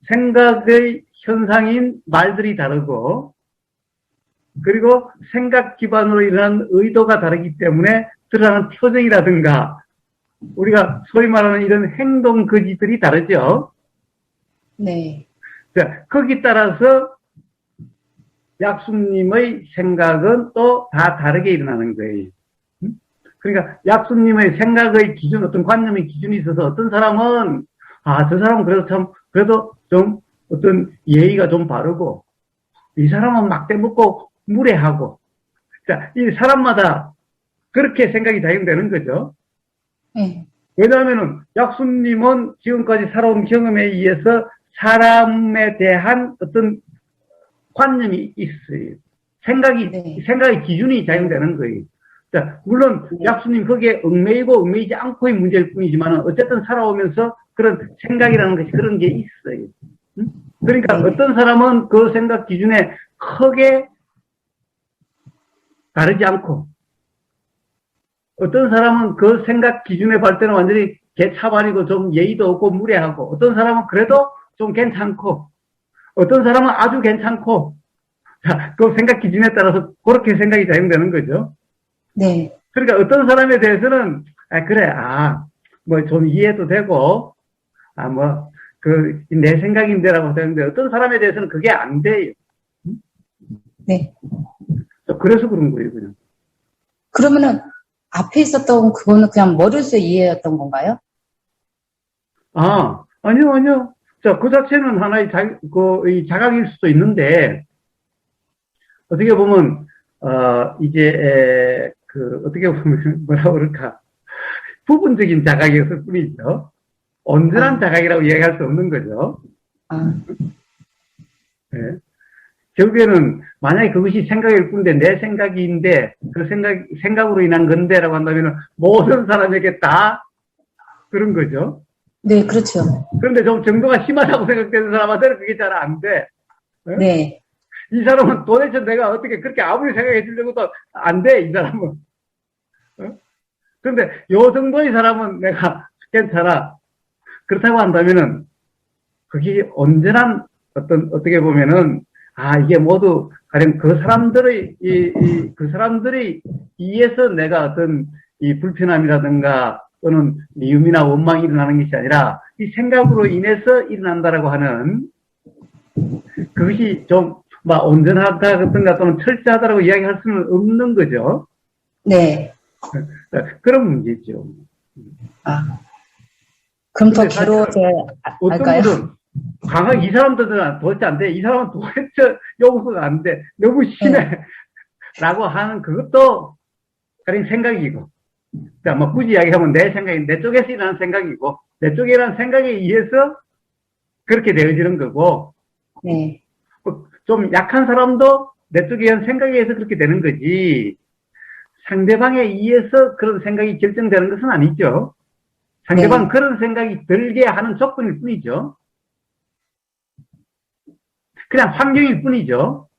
생각의 현상인 말들이 다르고, 그리고 생각 기반으로 일어난 의도가 다르기 때문에 드러나는 표정이라든가 우리가 소위 말하는 이런 행동 거지들이 다르죠. 네. 자, 거기 따라서 약수님의 생각은 또 다 다르게 일어나는 거예요. 그러니까 약수님의 생각의 기준, 어떤 관념의 기준이 있어서 어떤 사람은 저 사람은 그래도 좀 어떤 예의가 좀 바르고 이 사람은 막대먹고 무례하고, 자, 이 사람마다 그렇게 생각이 작용되는 거죠. 네. 왜냐하면은 약수님은 지금까지 살아온 경험에 의해서 사람에 대한 어떤 관념이 있어요. 생각의 기준이 작용되는 거예요. 자, 물론 약수님 거기에 얽매이고 얽매이지 않고의 문제일 뿐이지만 어쨌든 살아오면서 그런 생각이라는 것이 그런 게 있어요. 그러니까 어떤 사람은 그 생각 기준에 크게 다르지 않고, 어떤 사람은 그 생각 기준에 볼 때는 완전히 개차반이고 좀 예의도 없고 무례하고, 어떤 사람은 그래도 좀 괜찮고, 어떤 사람은 아주 괜찮고, 자, 그 생각 기준에 따라서 그렇게 생각이 작용되는 거죠. 네. 그러니까 어떤 사람에 대해서는, 그래, 뭐 좀 이해도 되고, 내 생각인데라고 되는데, 어떤 사람에 대해서는 그게 안 돼요. 네. 그래서 그런 거예요, 그냥. 그러면은 앞에 있었던 그거는 그냥 머릿속에 이해였던 건가요? 아니요. 자, 그 자체는 하나의 이 자각일 수도 있는데, 어떻게 보면, 어떻게 보면, 뭐라 그럴까. 부분적인 자각이었을 뿐이죠. 온전한 자각이라고 이야기할 수 없는 거죠. 네. 결국에는 만약에 그것이 생각일 뿐인데 내 생각인데 그 생각으로 인한 건데라고 한다면 모든 사람에게 다 그런 거죠. 네, 그렇죠. 그런데 좀 정도가 심하다고 생각되는 사람한테는 그게 잘 안 돼. 네? 네. 이 사람은 도대체 내가 어떻게 그렇게 아무리 생각해 주려고도 안 돼, 이 사람은. 그런데 요 정도의 사람은 내가 괜찮아. 그렇다고 한다면은 그게 온전한 어떻게 보면은 이게 모두 가령 그 사람들의 그 사람들이 이해서 내가 어떤 이 불편함이라든가 또는 미움이나 원망이 일어나는 것이 아니라 이 생각으로 인해서 일어난다라고 하는 그것이 좀 온전하다든가 또는 철저하다라고 이야기할 수는 없는 거죠. 네. 그런 문제죠. 그럼 더 괴로워져야 할까요? 이 사람들은 도대체 안 돼. 이 사람은 도대체 용서가 안 돼. 너무 심해. 네. 라고 하는 그것도 그냥 생각이고. 뭐 굳이 이야기하면 내 생각이, 내 쪽에서 일어나는 생각이고, 내 쪽에 일어나는 생각에 의해서 그렇게 되어지는 거고, 네. 좀 약한 사람도 내 쪽에 의한 생각에 의해서 그렇게 되는 거지, 상대방에 의해서 그런 생각이 결정되는 것은 아니죠. 상대방 네. 그런 생각이 들게 하는 조건일 뿐이죠. 그냥 환경일 뿐이죠.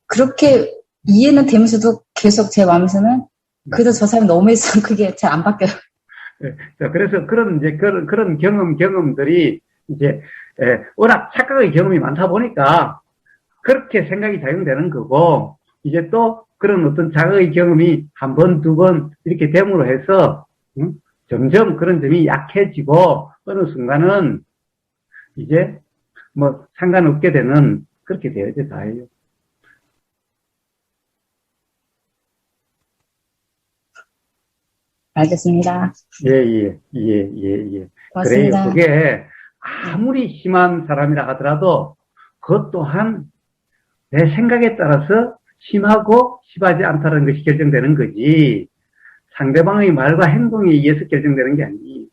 그렇게 이해는 되면서도 계속 제 마음에서는 그래도 저 사람이 너무해서 그게 잘 안 바뀌어요. 예, 자, 그래서 그런 경험들이 이제, 워낙 착각의 경험이 많다 보니까 그렇게 생각이 작용되는 거고, 이제 또 그런 어떤 자각의 경험이 한 번, 두 번 이렇게 됨으로 해서, 점점 그런 점이 약해지고, 어느 순간은 이제 뭐 상관없게 되는, 그렇게 되어져 가요. 알겠습니다. 예. 그래요. 고맙습니다. 그게 아무리 심한 사람이라 하더라도 그것 또한 내 생각에 따라서 심하고 심하지 않다는 것이 결정되는 거지, 상대방의 말과 행동에 의해서 결정되는 게 아니.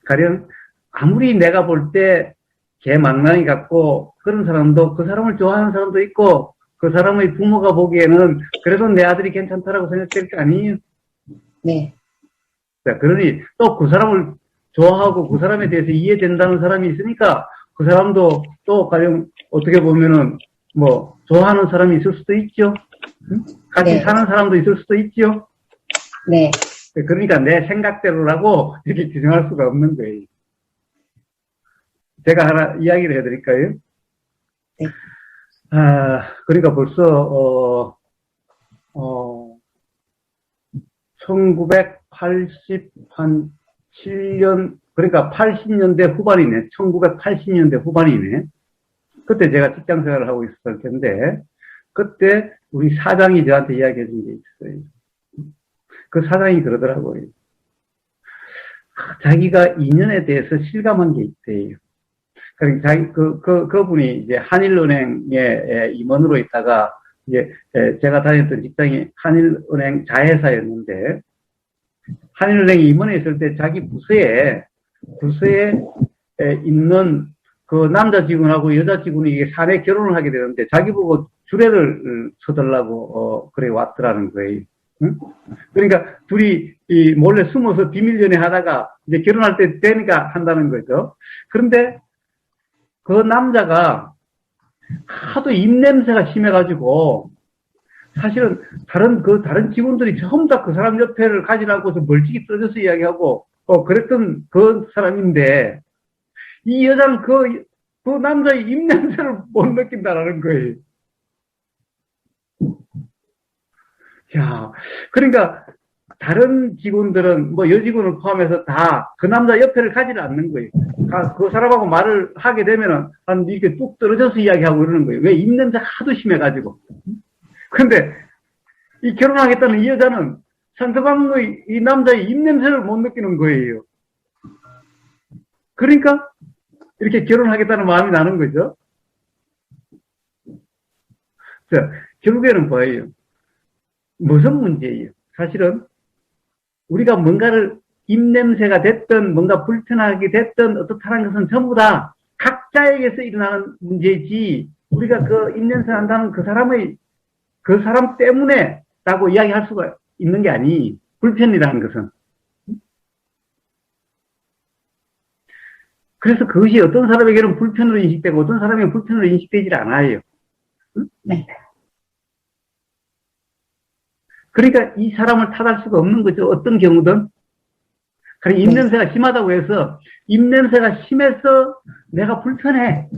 가령 아무리 내가 볼 때 개망나니 같고 그런 사람도, 그 사람을 좋아하는 사람도 있고, 그 사람의 부모가 보기에는 그래도 내 아들이 괜찮다라고 생각될 거 아니에요. 네. 자, 그러니 또 그 사람을 좋아하고 그 사람에 대해서 이해된다는 사람이 있으니까 그 사람도 또 가령 어떻게 보면은 뭐 좋아하는 사람이 있을 수도 있죠. 같이 네. 사는 사람도 있을 수도 있죠. 네. 그러니까 내 생각대로라고 이렇게 규정할 수가 없는 거예요. 제가 하나 이야기를 해드릴까요? 네. 그러니까 벌써 1987년, 그러니까 80년대 후반이네. 1980년대 후반이네. 그때 제가 직장 생활을 하고 있었을 텐데, 그때 우리 사장이 저한테 이야기해 준 게 있어요. 그 사장이 그러더라고요. 자기가 인연에 대해서 실감한 게 있대요. 그러니까 그분이 이제 한일은행에 임원으로 있다가, 이제 제가 다녔던 직장이 한일은행 자회사였는데, 한일은행 임원에 있을 때 자기 부서에 있는 그 남자 직원하고 여자 직원이 이게 사내 결혼을 하게 되는데, 자기 보고 주례를 서달라고 그래 왔더라는 거예요. 응? 그러니까 둘이 몰래 숨어서 비밀 연애하다가 이제 결혼할 때 되니까 한다는 거죠. 그런데 그 남자가 하도 입냄새가 심해가지고, 사실은 다른 직원들이 전부 다 그 사람 옆에를 가지라고서 멀찍이 떨어져서 이야기하고, 그랬던 그 사람인데, 이 여자는 그 남자의 입냄새를 못 느낀다라는 거예요. 야, 그러니까, 다른 직원들은, 뭐, 여직원을 포함해서 다 그 남자 옆에를 가지를 않는 거예요. 그 사람하고 말을 하게 되면은, 한 이렇게 뚝 떨어져서 이야기하고 이러는 거예요. 왜? 입냄새가 하도 심해가지고. 근데, 이 결혼하겠다는 이 여자는 상대방의 이 남자의 입냄새를 못 느끼는 거예요. 그러니까, 이렇게 결혼하겠다는 마음이 나는 거죠. 자, 결국에는 뭐예요? 무슨 문제예요? 사실은, 우리가 뭔가를 입냄새가 됐든 뭔가 불편하게 됐든 어떻다는 것은 전부 다 각자에게서 일어나는 문제지, 우리가 그 입냄새 난다는 그 사람 때문에 라고 이야기할 수가 있는 게 아니, 불편이라는 것은. 그래서 그것이 어떤 사람에게는 불편으로 인식되고 어떤 사람에게는 불편으로 인식되질 않아요. 네. 그러니까 이 사람을 탓할 수가 없는 거죠. 어떤 경우든. 그러니까 입냄새가 심하다고 해서 입냄새가 심해서 내가 불편해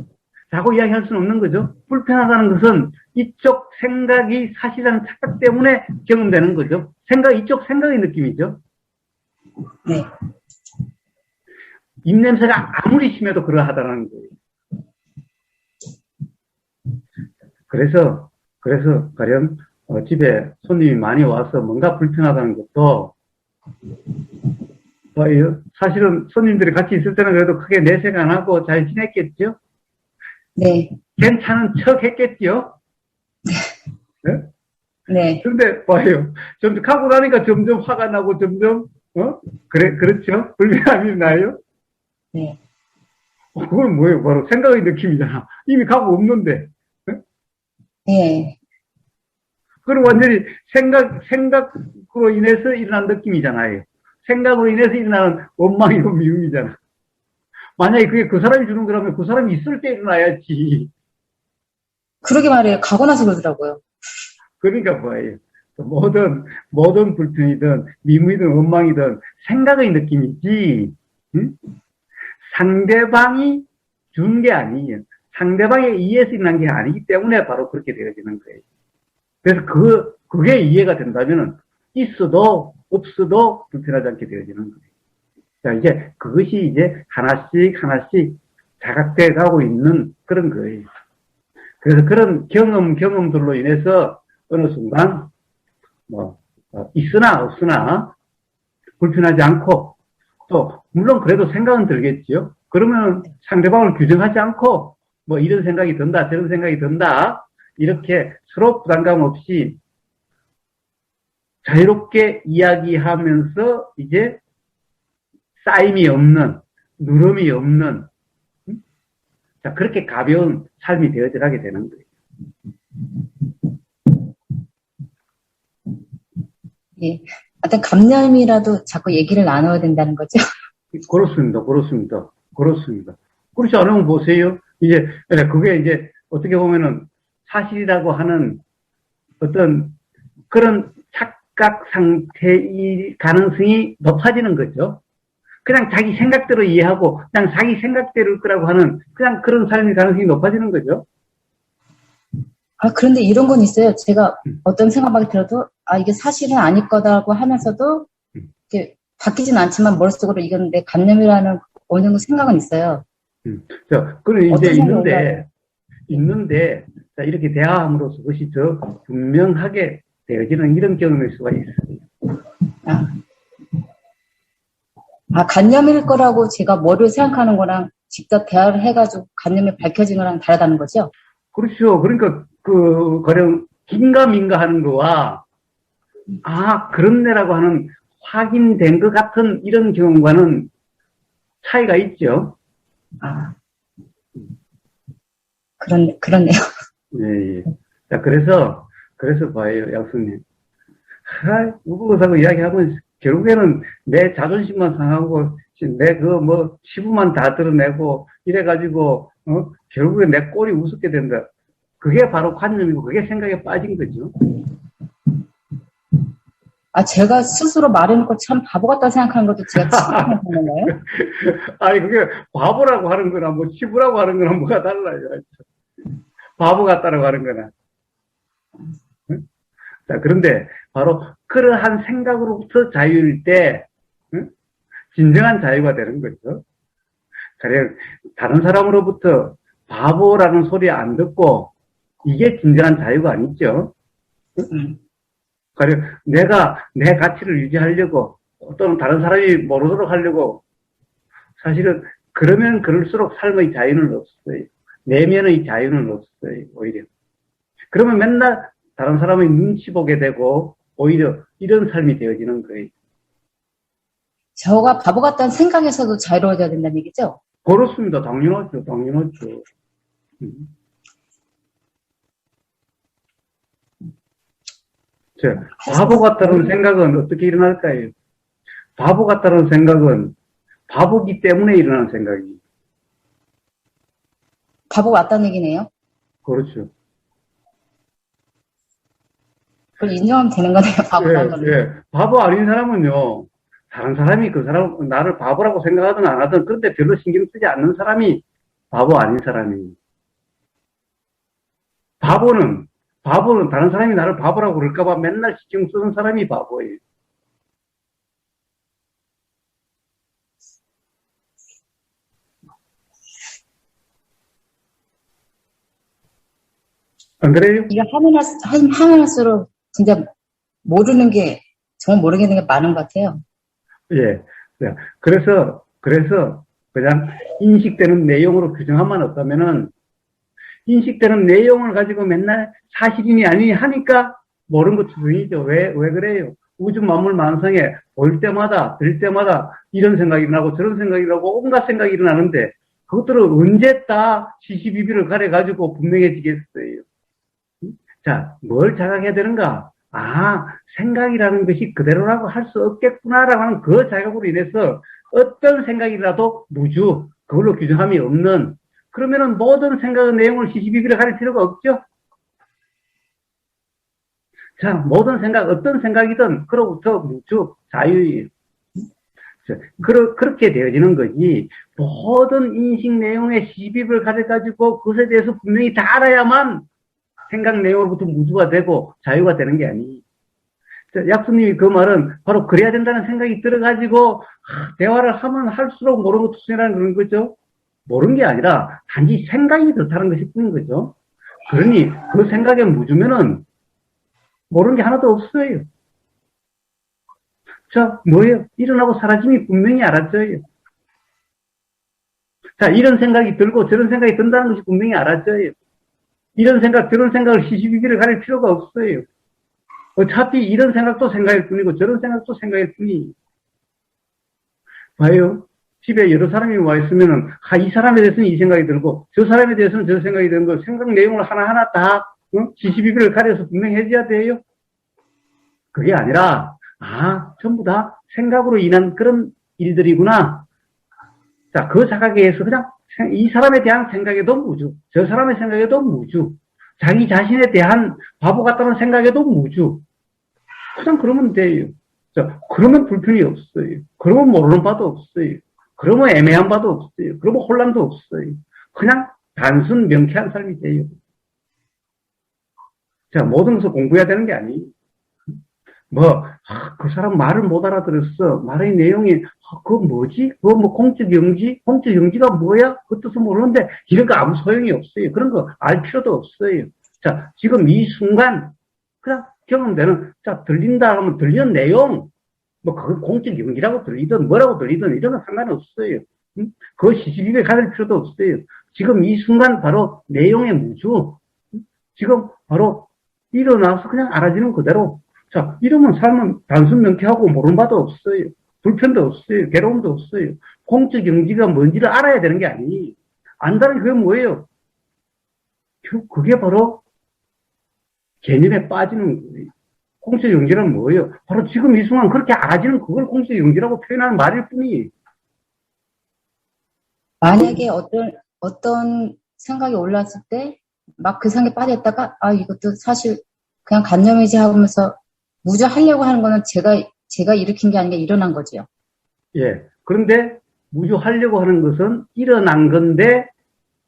라고 이야기할 수는 없는 거죠. 불편하다는 것은 이쪽 생각이 사실이라는 착각 때문에 경험되는 거죠. 이쪽 생각의 느낌이죠. 네. 입냄새가 아무리 심해도 그러하다는 거예요. 그래서 가령 집에 손님이 많이 와서 뭔가 불편하다는 것도, 사실은 손님들이 같이 있을 때는 그래도 크게 내색 안 하고 잘 지냈겠죠? 네. 괜찮은 척 했겠죠? 네? 네. 근데 봐요. 점점 가고 나니까 점점 화가 나고 점점, 그렇죠? 불편함이 나요? 네. 그건 뭐예요? 바로 생각의 느낌이잖아. 이미 가고 없는데. 네? 예. 그리고 완전히 생각으로 인해서 일어난 느낌이잖아요. 생각으로 인해서 일어나는 원망이고 미움이잖아. 만약에 그게 그 사람이 주는 거라면 그 사람이 있을 때 일어나야지. 그러게 말이에요. 가고 나서 그러더라고요. 그러니까 뭐예요. 모든 불평이든 미움이든 원망이든 생각의 느낌이지, 응? 상대방이 준 게 아니에요. 상대방에 의해서 일어난 게 아니기 때문에 바로 그렇게 되어지는 거예요. 그래서 그게 이해가 된다면 있어도 없어도 불편하지 않게 되어지는 거예요. 자, 이제 그것이 이제 하나씩 자각돼 가고 있는 그런 거예요. 그래서 그런 경험들로 인해서 어느 순간 있으나 없으나 불편하지 않고, 또 물론 그래도 생각은 들겠지요. 그러면 상대방을 규정하지 않고 이런 생각이 든다, 저런 생각이 든다, 이렇게 서로 부담감 없이 자유롭게 이야기하면서 이제 쌓임이 없는, 누름이 없는, 자, 그렇게 가벼운 삶이 되어지게 되는 거예요. 예. 어떤 감염이라도 자꾸 얘기를 나눠야 된다는 거죠. 그렇습니다. 그렇지 않으면 보세요. 이제, 그게 이제 어떻게 보면은 사실이라고 하는 어떤 그런 착각 상태일 가능성이 높아지는 거죠. 그냥 자기 생각대로 이해하고 그냥 자기 생각대로일 거라고 하는 그냥 그런 삶의 가능성이 높아지는 거죠. 아, 그런데 이런 건 있어요. 제가 어떤 생각이 들어도, 이게 사실은 아닐 거다라고 하면서도, 이렇게 바뀌진 않지만 머릿속으로 이건 내 감염이라는 어느 정도 생각은 있어요. 자, 그래, 이제 있는데, 자, 이렇게 대화함으로써 그것이 더 분명하게 되어지는 이런 경험일 수가 있어요. 간염일 거라고 제가 뭐를 생각하는 거랑 직접 대화를 해가지고 간염이 밝혀진 거랑 다르다는 거죠? 그렇죠. 그러니까, 가령, 긴가민가 하는 거와, 그렇네라고 하는 확인된 것 같은 이런 경험과는 차이가 있죠. 그렇네요. 예. 자, 그래서 봐요, 약수님. 누구하고 이야기하면 결국에는 내 자존심만 상하고, 내 치부만 다 드러내고, 이래가지고, 결국에 내 꼴이 우습게 된다. 그게 바로 관념이고, 그게 생각에 빠진 거죠. 제가 스스로 말해놓고 참 바보 같다 생각하는 것도 제가 치부라고 생각하나요? 아니, 그게 바보라고 하는 거나, 치부라고 하는 거나 뭐가 달라요. 바보 같다라고 하는 거나. 자, 그런데 바로 그러한 생각으로부터 자유일 때, 진정한 자유가 되는 거죠. 가령 다른 사람으로부터 바보라는 소리 안 듣고, 이게 진정한 자유가 아니죠. 가령 내가 내 가치를 유지하려고, 또는 다른 사람이 모르도록 하려고, 사실은 그러면 그럴수록 삶의 자유는 없어요. 내면의 자유는 없어요, 오히려. 그러면 맨날 다른 사람의 눈치 보게 되고, 오히려 이런 삶이 되어지는 거예요. 저가 바보 같다는 생각에서도 자유로워져야 된다는 얘기죠? 그렇습니다. 당연하죠. 자, 바보 같다는 생각은 어떻게 일어날까요? 바보 같다는 생각은 바보기 때문에 일어나는 생각이에요. 바보 맞다는 얘기네요? 그렇죠. 그걸 인정하면 되는 거네요, 바보라는 건. 예. 바보 아닌 사람은요, 다른 사람이 나를 바보라고 생각하든 안 하든, 그런데 별로 신경 쓰지 않는 사람이 바보 아닌 사람이에요. 바보는 다른 사람이 나를 바보라고 그럴까봐 맨날 신경 쓰는 사람이 바보예요. 안 그래요? 이거 하면 할수록 진짜 정말 모르겠는 게 많은 것 같아요. 예. 그래서 그냥 인식되는 내용으로 규정함만 없다면은, 인식되는 내용을 가지고 맨날 사실이니 아니니 하니까 모르는 것 투성이죠. 왜 그래요? 우주 만물 만성에 볼 때마다, 들 때마다 이런 생각이 일어나고 저런 생각이 일어나고 온갖 생각이 일어나는데, 그것들을 언제 다 시시비비를 가려가지고 분명해지겠어요. 자, 뭘 자각해야 되는가? 아, 생각이라는 것이 그대로라고 할 수 없겠구나라고 하는 그 자각으로 인해서 어떤 생각이라도 무주, 그걸로 규정함이 없는, 그러면은 모든 생각의 내용을 시시비비를 가릴 필요가 없죠? 자, 모든 생각, 어떤 생각이든, 그로부터 무주, 자유예요. 그렇게 되어지는 거지, 모든 인식 내용의 시비를 가져가지고 그것에 대해서 분명히 다 알아야만 생각 내용으로부터 무주가 되고 자유가 되는 게 아니. 약수님이 그 말은 바로 그래야 된다는 생각이 들어가지고 대화를 하면 할수록 모르는 거 투성이라는 그런 거죠. 모르는 게 아니라 단지 생각이 그렇다는 것이 뿐인 거죠. 그러니 그 생각에 무주면은 모르는 게 하나도 없어요. 자, 뭐예요? 일어나고 사라짐이 분명히 알아져요. 자, 이런 생각이 들고 저런 생각이 든다는 것이 분명히 알아져요. 이런 생각, 저런 생각을 시시비비를 가릴 필요가 없어요. 어차피 이런 생각도 생각일 뿐이고 저런 생각도 생각일 뿐이. 봐요. 집에 여러 사람이 와 있으면은 이 사람에 대해서는 이 생각이 들고 저 사람에 대해서는 저 생각이 드는 거, 생각 내용을 하나하나 다 시시비비를 가려서 분명히 해줘야 돼요. 그게 아니라 전부 다 생각으로 인한 그런 일들이구나. 자, 그 자각에 의해서 그냥 이 사람에 대한 생각에도 무주, 저 사람의 생각에도 무주, 자기 자신에 대한 바보 같다는 생각에도 무주. 그냥 그러면 돼요. 자, 그러면 불편이 없어요. 그러면 모르는 바도 없어요. 그러면 애매한 바도 없어요. 그러면 혼란도 없어요. 그냥 단순 명쾌한 삶이 돼요. 자, 모든 것을 공부해야 되는 게 아니에요. 그 사람 말을 못 알아들었어. 말의 내용이, 그거 뭐지? 그거 뭐 공적 영지? 공적 영지가 뭐야? 그 뜻은 모르는데, 이런 거 아무 소용이 없어요. 그런 거 알 필요도 없어요. 자, 지금 이 순간, 그냥 경험되는, 자, 들린다 하면 들리는 내용, 그걸 공적 영지라고 들리든 뭐라고 들리든 이런 건 상관없어요. 그거 시시비비에 가릴 필요도 없어요. 지금 이 순간 바로 내용의 무주, 지금 바로 일어나서 그냥 알아지는 그대로. 자, 이러면 삶은 단순 명쾌하고 모르는 바도 없어요. 불편도 없어요. 괴로움도 없어요. 공적 영지가 뭔지를 알아야 되는 게 아니에요. 안다는 그게 뭐예요? 그게 바로 개념에 빠지는 거예요. 공적 영지란 뭐예요? 바로 지금 이 순간 그렇게 알아지는 그걸 공적 영지라고 표현하는 말일 뿐이에요. 만약에 어떤 생각이 올랐을 때 막 그 생각에 빠졌다가 이것도 사실 그냥 관념이지 하면서 무주하려고 하는 거는 제가 일으킨 게 아니라 일어난 거죠. 예. 그런데 무주하려고 하는 것은 일어난 건데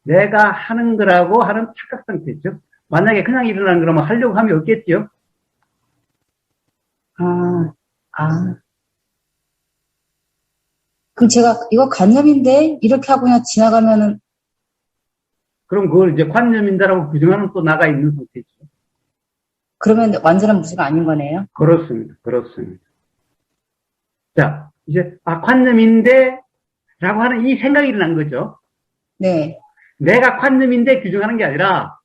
내가 하는 거라고 하는 착각 상태죠. 만약에 그냥 일어난 거라면 하려고 하면 없겠죠. 그럼 제가 이거 관념인데 이렇게 하고 그냥 지나가면은 그럼 그걸 이제 관념인다라고 규정하는 또 나가 있는 상태죠. 그러면 완전한 무주가 아닌 거네요. 그렇습니다. 그렇습니다. 자, 이제 관념인데 라고 하는 이 생각이 일어난 거죠. 네. 내가 관념인데 규정하는 게 아니라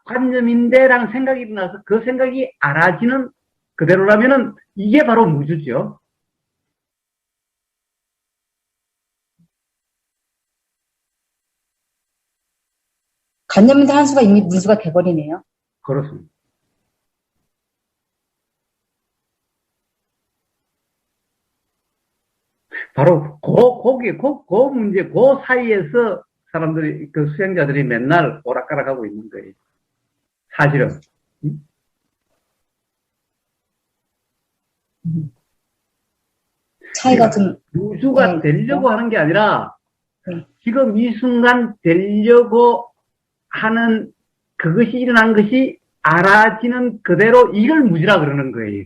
관념인데라는 생각이 일어나서 그 생각이 알아지는 그대로라면은 이게 바로 무주죠. 관념인데 한 수가 이미 무주가 돼버리네요. 그렇습니다. 바로 그 문제, 그 사이에서 사람들이, 그 수행자들이 맨날 오락가락하고 있는 거예요. 사실은. 차이가 좀. 무주가 되려고 하는 게 아니라, 지금 이 순간 되려고 하는 그것이 일어난 것이 알아지는 그대로 이걸 무주라 그러는 거예요.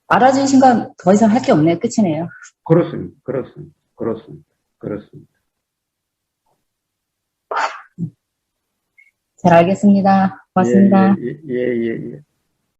알아진 순간 더 이상 할 게 없네요. 끝이네요. 그렇습니다. 그렇습니다. 그렇습니다. 그렇습니다. 잘 알겠습니다. 고맙습니다. 예.